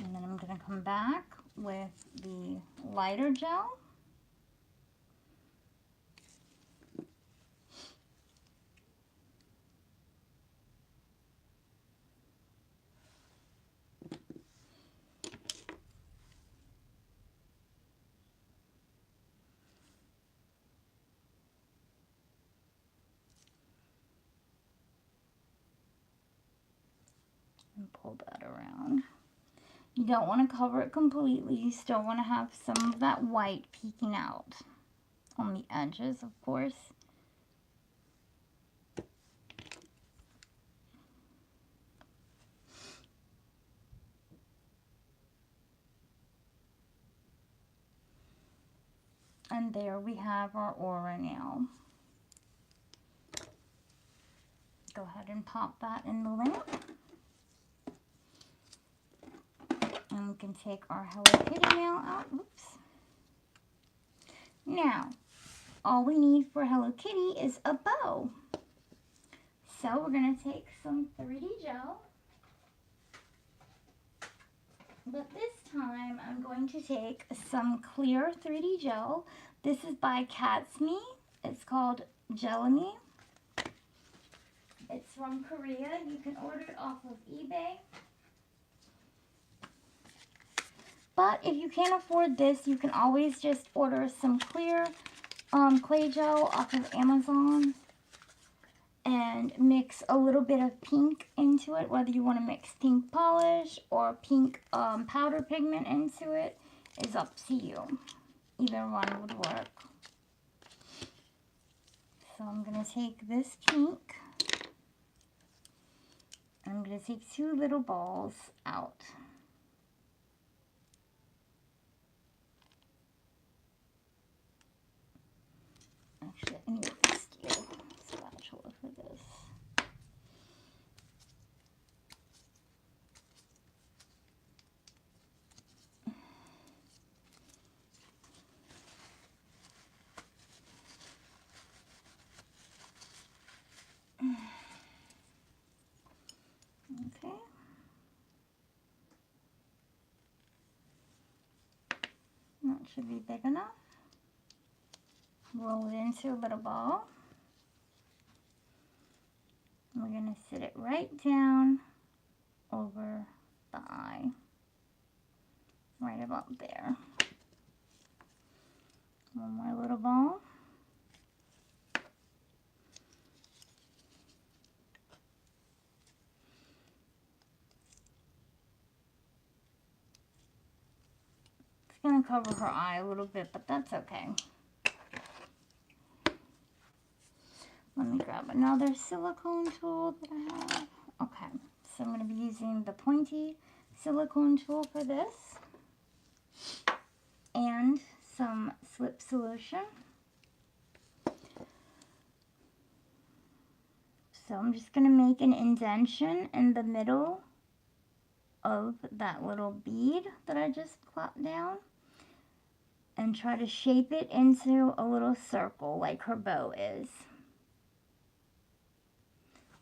And then I'm going to come back with the lighter gel. And pull that around. You don't want to cover it completely. You still want to have some of that white peeking out on the edges, of course. And there we have our aura nail. Go ahead and pop that in the lamp. And we can take our Hello Kitty nail out. Oops. Now, all we need for Hello Kitty is a bow. So we're going to take some 3D gel. But this time I'm going to take some clear 3D gel. This is by Catsme. It's called Gelamy. It's from Korea. You can order it off of eBay. But if you can't afford this, you can always just order some clear clay gel off of Amazon and mix a little bit of pink into it, whether you want to mix pink polish or pink powder pigment into it is up to you. Either one would work. So I'm going to take this pink I'm going to take 2 little balls out. Actually, I need a steel spatula for this. Okay. That should be big enough. Roll it into a little ball. We're going to sit it right down over the eye. Right about there. One more little ball. It's going to cover her eye a little bit, but that's okay. Let me grab another silicone tool that I have. Okay, so I'm going to be using the pointy silicone tool for this. And some slip solution. So I'm just going to make an indentation in the middle of that little bead that I just plopped down. And try to shape it into a little circle like her bow is.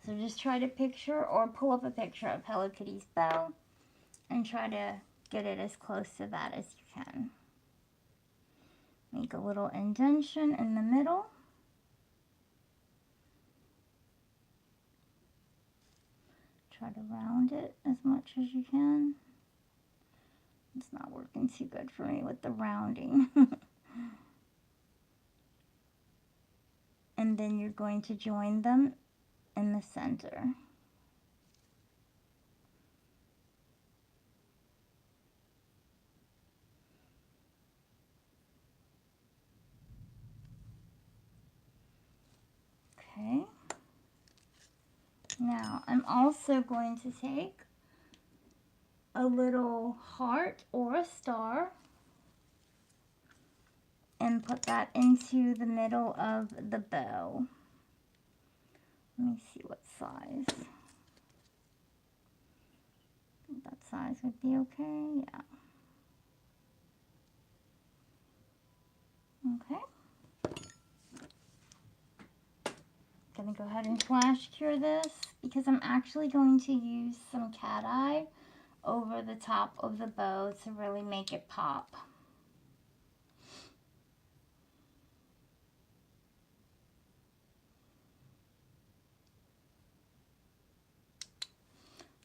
So just try to picture or pull up a picture of Hello Kitty's bow and try to get it as close to that as you can. Make a little indentation in the middle. Try to round it as much as you can. It's not working too good for me with the rounding. And then you're going to join them in the center. Okay. Now I'm also going to take a little heart or a star and put that into the middle of the bow. Let me see what size. I think that size would be okay, yeah. Okay. Gonna go ahead and flash cure this because I'm actually going to use some cat eye over the top of the bow to really make it pop.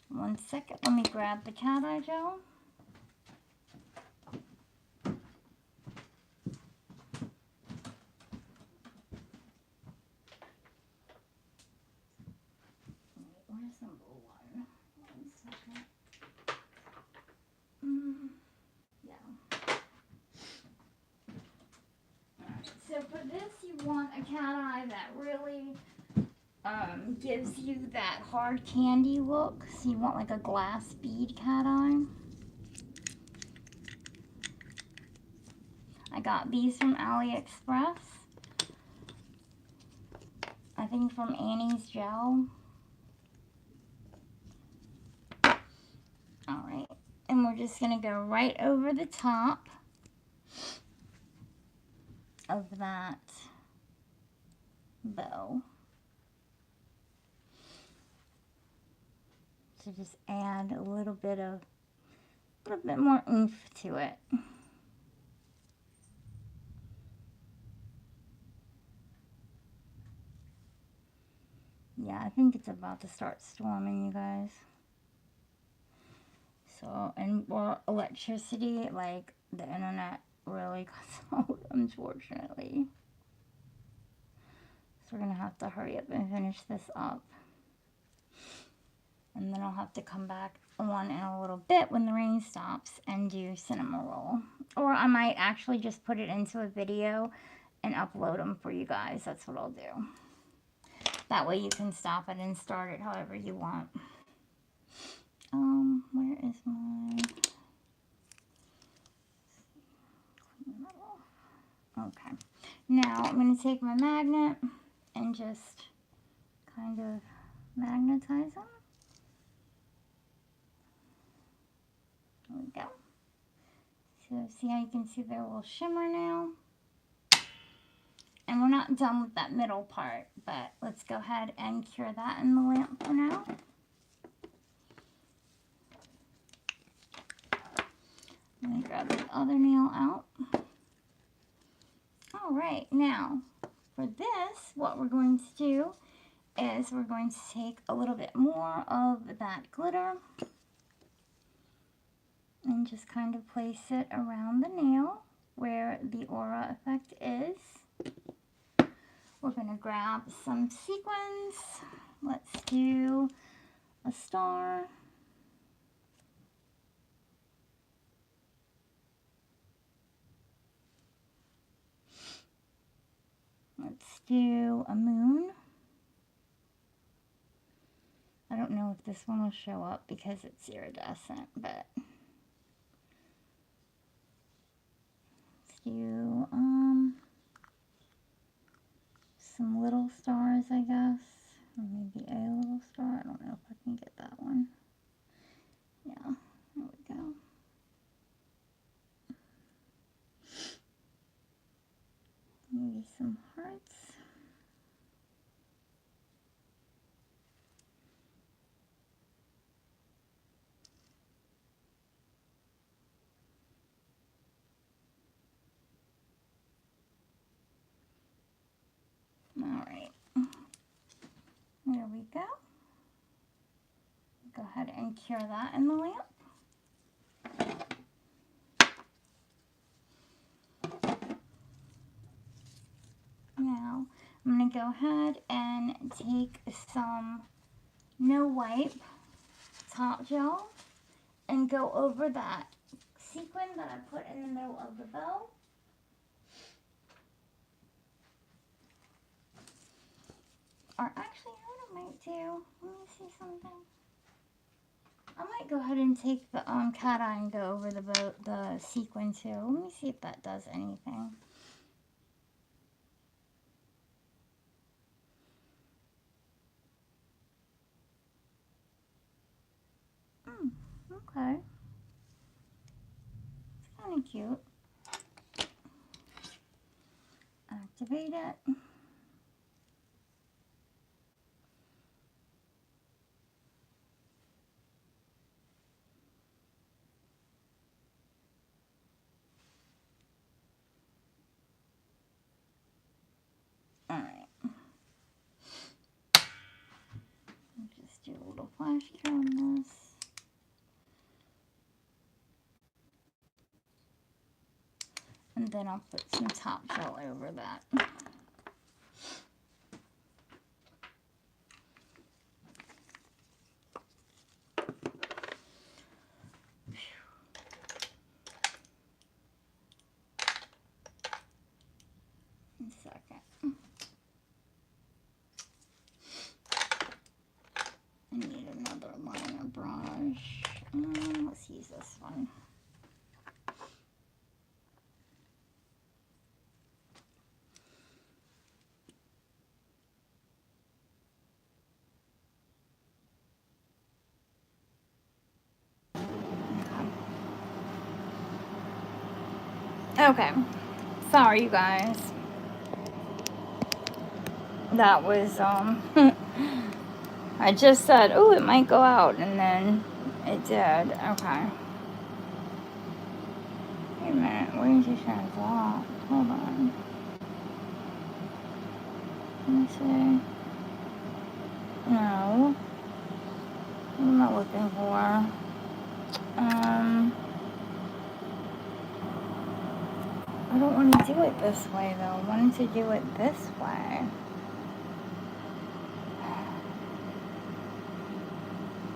One second, let me grab the cat eye gel. Where's number 1? 1 second. Yeah. Alright, so for this you want a cat eye that really gives you that hard candy look. So you want like a glass bead cat eye. I got these from AliExpress. I think from Annie's Gel. Alright, and we're just going to go right over the top of that bow. To just add a little bit more oomph to it. Yeah, I think it's about to start storming, you guys. So, and more electricity, like the internet really got out, unfortunately. So we're going to have to hurry up and finish this up. And then I'll have to come back on in a little bit when the rain stops and do cinema roll. Or I might actually just put it into a video and upload them for you guys. That's what I'll do. That way you can stop it and start it however you want. Now I'm going to take my magnet and just kind of magnetize them. There we go. So see how you can see their little shimmer now? And we're not done with that middle part, but let's go ahead and cure that in the lamp for now. I'm going to grab the other nail out. Alright, now for this, what we're going to do is we're going to take a little bit more of that glitter and just kind of place it around the nail where the aura effect is. We're going to grab some sequins. Let's do a star. Let's do a moon. I don't know if this one will show up because it's iridescent, but let's do some little stars, I guess. Or maybe a little star. I don't know if I can get that one. Yeah, there we go. Maybe some hearts. Alright, there we go. Go ahead and cure that in the lamp. Now, I'm going to go ahead and take some No Wipe top gel and go over that sequin that I put in the middle of the bow. Or actually, what I might do, let me see something. I might go ahead and take the cat eye and go over the sequin too. Let me see if that does anything. Okay. It's kind of cute. Activate it. Alright. Just do a little flash cure on this. And then I'll put some top gel over that. One second. I need another liner brush. Let's use this one. Okay. Sorry, you guys. That was, I just said, oh, it might go out, and then it did. Okay. Wait a minute. Where is your chance? Hold on. Let me see. No. What am I looking for? I don't want to do it this way, though. I wanted to do it this way.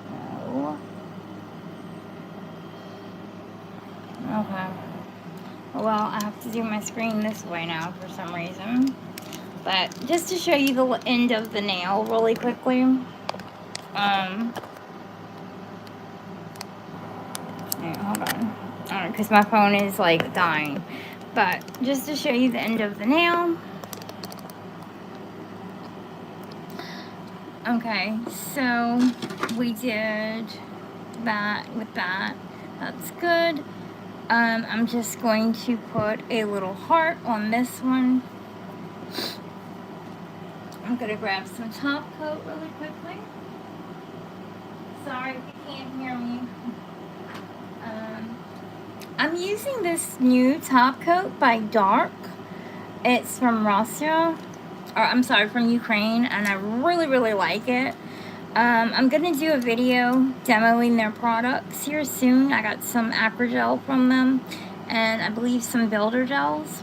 No. Okay. Well, I have to do my screen this way now for some reason. But just to show you the end of the nail really quickly. Hold on. Because my phone is like dying. But just to show you the end of the nail. Okay, so we did that with that. That's good. I'm just going to put a little heart on this one. I'm going to grab some top coat really quickly. Sorry if you can't hear me. I'm using this new top coat by Dark. It's from Russia, or I'm sorry, from Ukraine, and I really like it. I'm gonna do a video demoing their products here soon. I got some acrygel from them, and I believe some builder gels.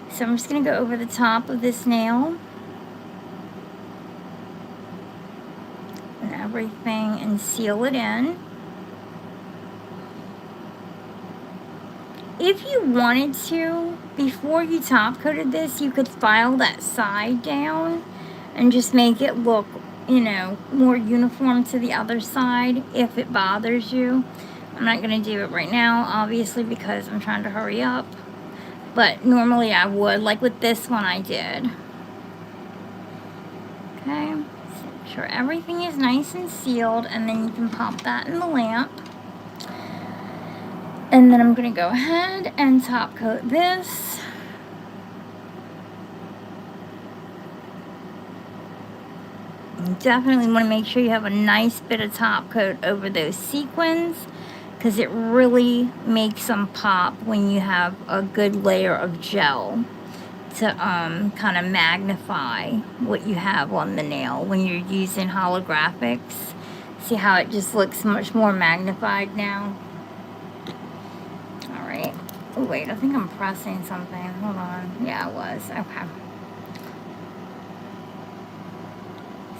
So I'm just gonna go over the top of this nail and everything and seal it in. If you wanted to, before you top coated this, you could file that side down and just make it look, you know, more uniform to the other side if it bothers you. I'm not going to do it right now, obviously, because I'm trying to hurry up. But normally I would, like with this one I did. Okay, so make sure everything is nice and sealed, and then you can pop that in the lamp. And then I'm going to go ahead and top coat this. You definitely want to make sure you have a nice bit of top coat over those sequins, because it really makes them pop when you have a good layer of gel to kind of magnify what you have on the nail when you're using holographics. See how it just looks much more magnified now? Alright. Oh wait, I think I'm pressing something. Hold on. Yeah, I was. Okay.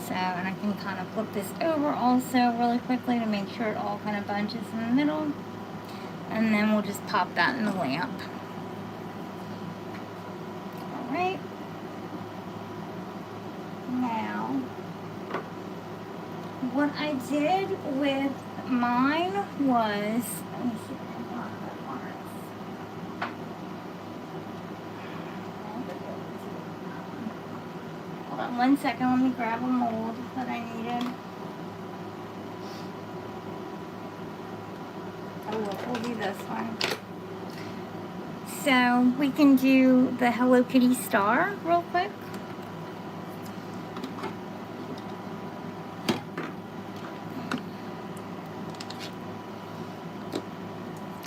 So, and I can kind of flip this over also really quickly to make sure it all kind of bunches in the middle. And then we'll just pop that in the lamp. Alright. Now, what I did with mine was, let me see if I can find that part. Hold on 1 second, let me grab a mold that I needed. Oh, we'll do this one. So we can do the Hello Kitty star real quick.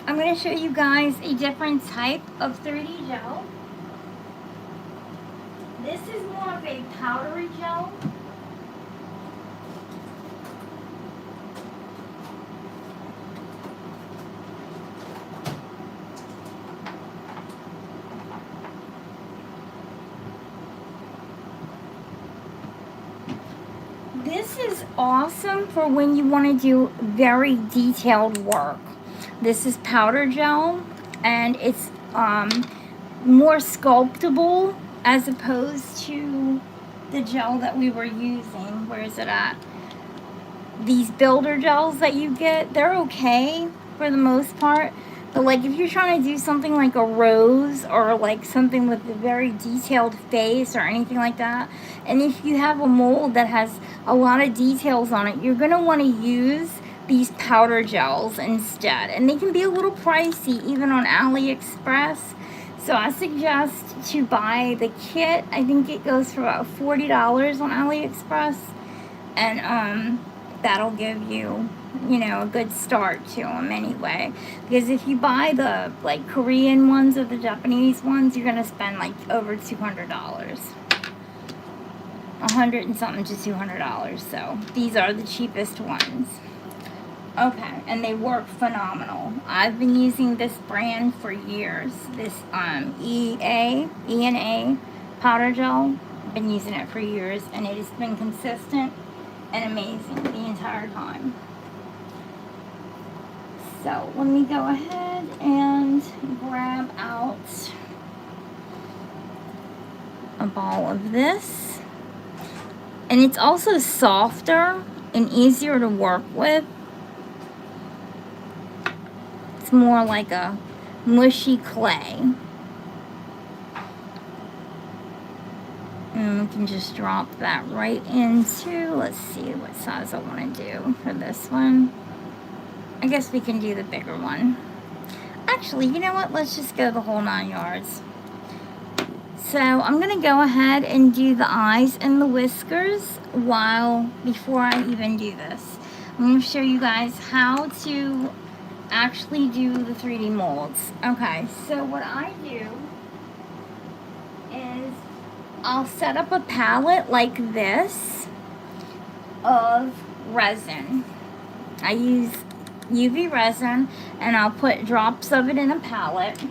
I'm going to show you guys a different type of 3D gel. This is more of a powdery gel. This is awesome for when you want to do very detailed work. This is powder gel, and it's more sculptable as opposed to the gel that we were using. Where is it at? These builder gels that you get, they're okay for the most part. But like if you're trying to do something like a rose or like something with a very detailed face or anything like that, and if you have a mold that has a lot of details on it, you're going to want to use these powder gels instead. And they can be a little pricey even on AliExpress. So I suggest to buy the kit. I think it goes for about $40 on AliExpress. And that'll give you, you know, a good start to them anyway. Because if you buy the like Korean ones or the Japanese ones, you're gonna spend like over $200, $100 and something to $200. So these are the cheapest ones. Okay, and they work phenomenal. I've been using this brand for years. This E&A powder gel. I've been using it for years, and it has been consistent and amazing the entire time. So let me go ahead and grab out a ball of this. And it's also softer and easier to work with. It's more like a mushy clay. And we can just drop that right into, let's see what size I want to do for this one. I guess we can do the bigger one. Actually, you know what? Let's just go the whole 9 yards. So I'm going to go ahead and do the eyes and the whiskers before I even do this. I'm going to show you guys how to actually do the 3D molds. Okay, so what I do is I'll set up a palette like this of resin. I use UV resin and I'll put drops of it in a palette,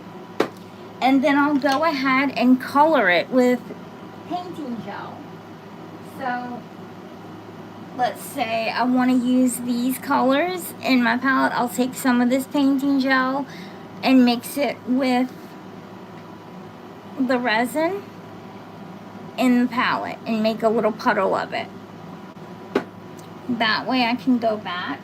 and then I'll go ahead and color it with painting gel. So let's say I want to use these colors in my palette. I'll take some of this painting gel and mix it with the resin in the palette and make a little puddle of it. That way I can go back.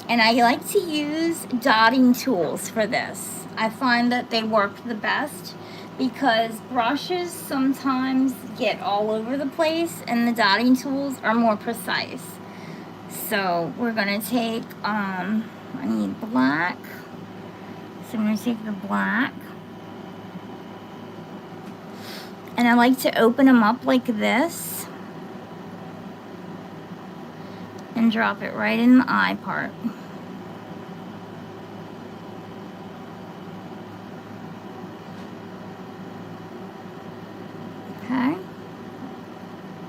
And I like to use dotting tools for this. I find that they work the best because brushes sometimes get all over the place and the dotting tools are more precise. So we're gonna take, I need black. So I'm gonna take the black. And I like to open them up like this and drop it right in the eye part. Okay.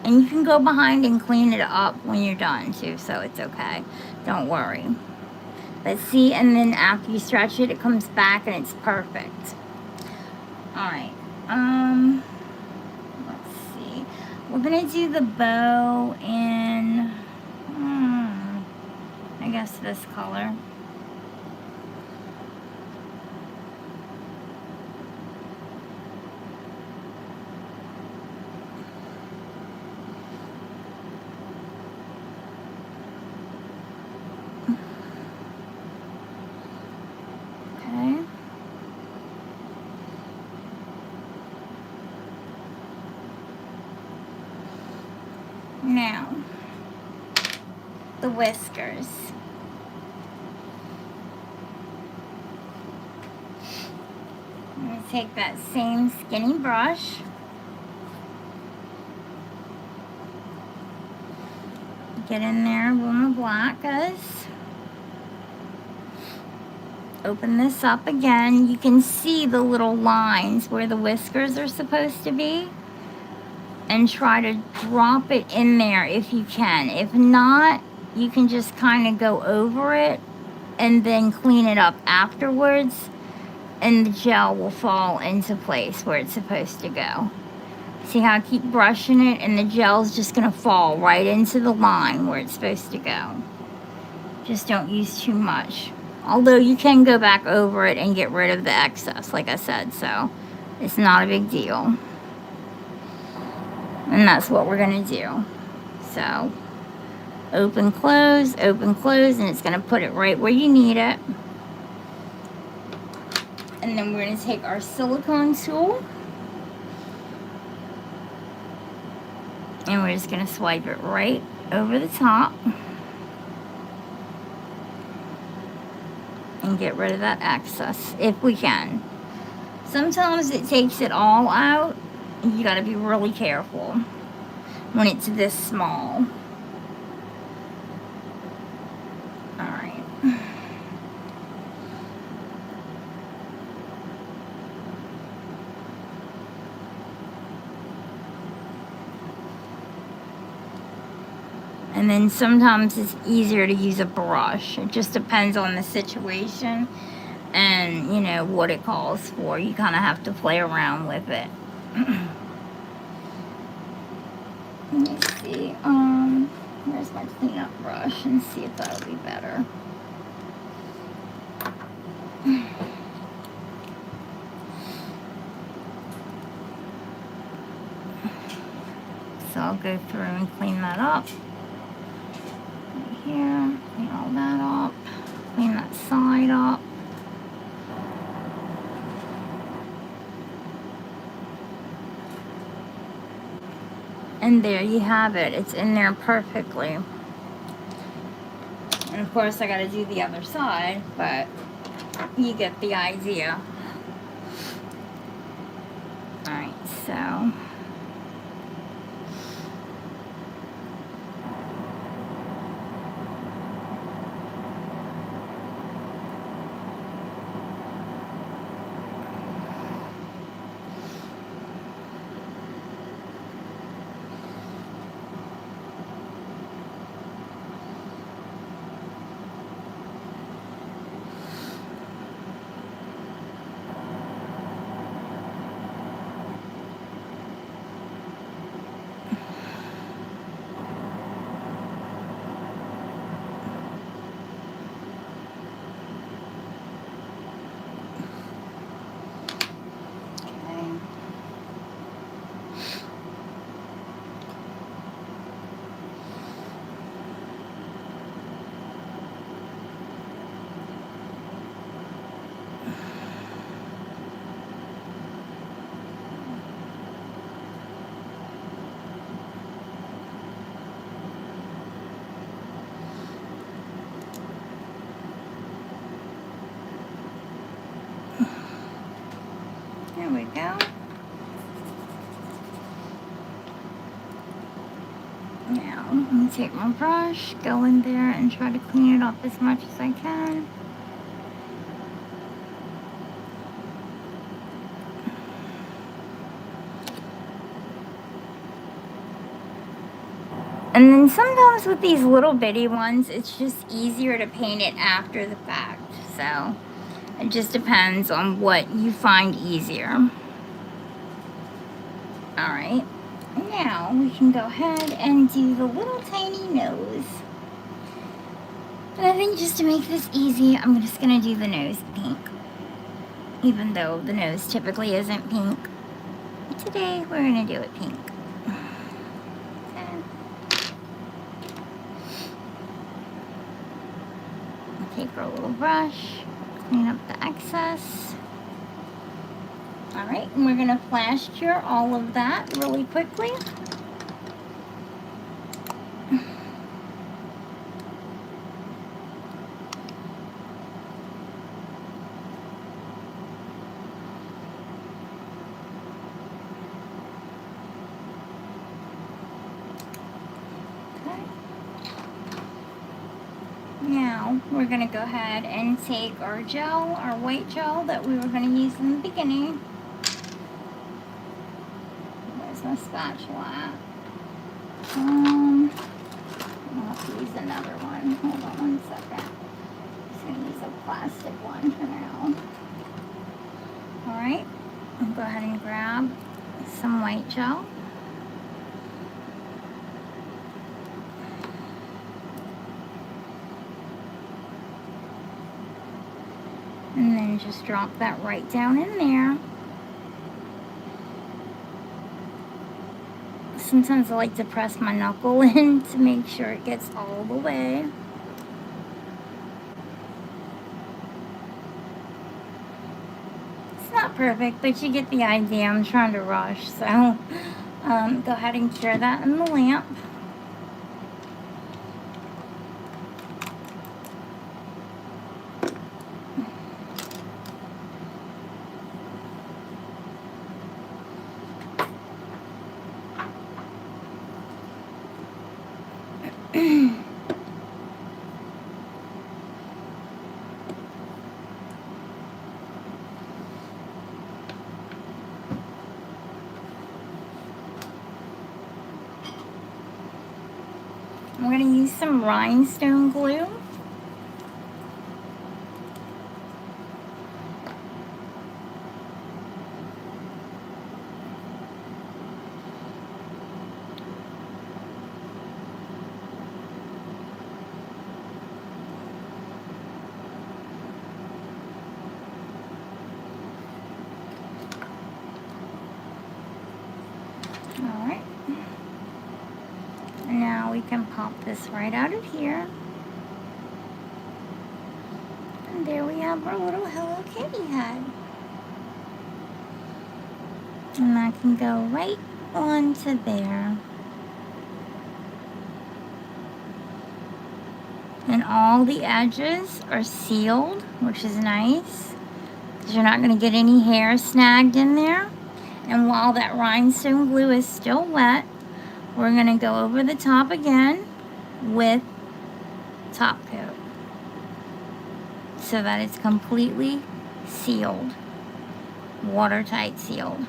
And you can go behind and clean it up when you're done too, so it's okay. Don't worry. But see, and then after you stretch it, it comes back and it's perfect. Alright. Let's see. We're gonna do the bow in I guess this color. Okay. Now, the whiskers. I'm going to take that same skinny brush, get in there when the black goes. Open this up again. You can see the little lines where the whiskers are supposed to be, and try to drop it in there if you can. If not, you can just kind of go over it and then clean it up afterwards, and the gel will fall into place where it's supposed to go. See how I keep brushing it and the gel's just gonna fall right into the line where it's supposed to go. Just don't use too much. Although you can go back over it and get rid of the excess, like I said, so it's not a big deal. And that's what we're gonna do. So open, close, and it's gonna put it right where you need it. And then we're gonna take our silicone tool and we're just gonna swipe it right over the top and get rid of that excess if we can. Sometimes it takes it all out. You gotta be really careful when it's this small. Alright. And then sometimes it's easier to use a brush. It just depends on the situation and, you know, what it calls for. You kind of have to play around with it. Let me see, where's my cleanup brush, and see if that'll be better. So I'll go through and clean that up. Right here, clean all that up, clean that side up. And there you have it. It's in there perfectly. And of course I gotta do the other side, but you get the idea. Alright, so there we go. Now, I'm going to take my brush, go in there and try to clean it up as much as I can. And then sometimes with these little bitty ones, it's just easier to paint it after the fact. So, it just depends on what you find easier. Alright, now we can go ahead and do the little tiny nose. And I think just to make this easy, I'm just going to do the nose pink. Even though the nose typically isn't pink. Today, we're going to do it pink. Take our little brush, clean up the excess. Alright, and we're going to flash cure all of that really quickly. Now, we're going to go ahead and take our gel, our white gel that we were going to use in the beginning. Where's my spatula at? I'll have to use another one. Hold on one second. I'm just going to use a plastic one for now. Alright, I'll go ahead and grab some white gel. And then just drop that right down in there. Sometimes I like to press my knuckle in to make sure it gets all the way. It's not perfect, but you get the idea. I'm trying to rush, so go ahead and cure that in the lamp. I'm going to use some rhinestone glue. Alright. Now we can pop this right out of here. And there we have our little Hello Kitty head. And that can go right onto there. And all the edges are sealed, which is nice, because you're not going to get any hair snagged in there. And while that rhinestone glue is still wet, we're going to go over the top again with top coat so that it's completely sealed, watertight sealed.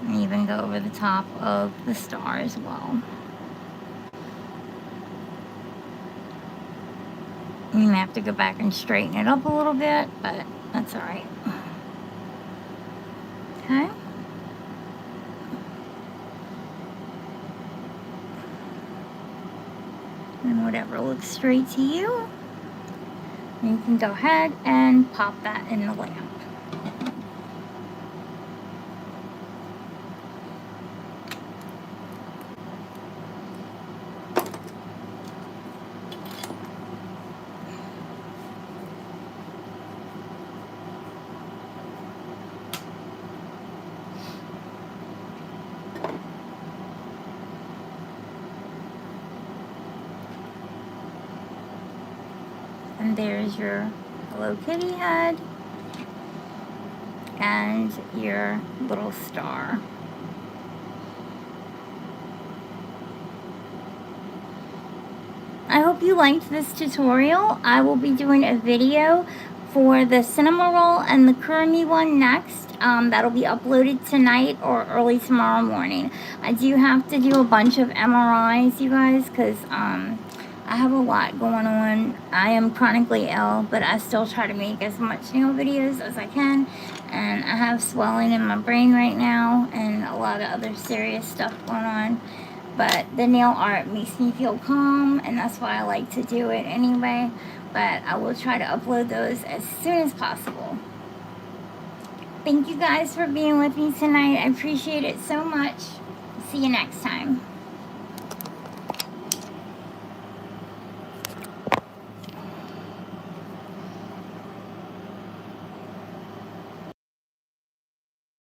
And even go over the top of the star as well. You may have to go back and straighten it up a little bit, but that's alright. Okay. And whatever looks straight to you, you can go ahead and pop that in the lamp. And there's your Hello Kitty head and your little star. I hope you liked this tutorial. I will be doing a video for the cinema roll and the kurumi one next. That'll be uploaded tonight or early tomorrow morning. I do have to do a bunch of MRIs, you guys, because I have a lot going on. I am chronically ill, but I still try to make as much nail videos as I can. And I have swelling in my brain right now and a lot of other serious stuff going on. But the nail art makes me feel calm, and that's why I like to do it anyway. But I will try to upload those as soon as possible. Thank you guys for being with me tonight. I appreciate it so much. See you next time.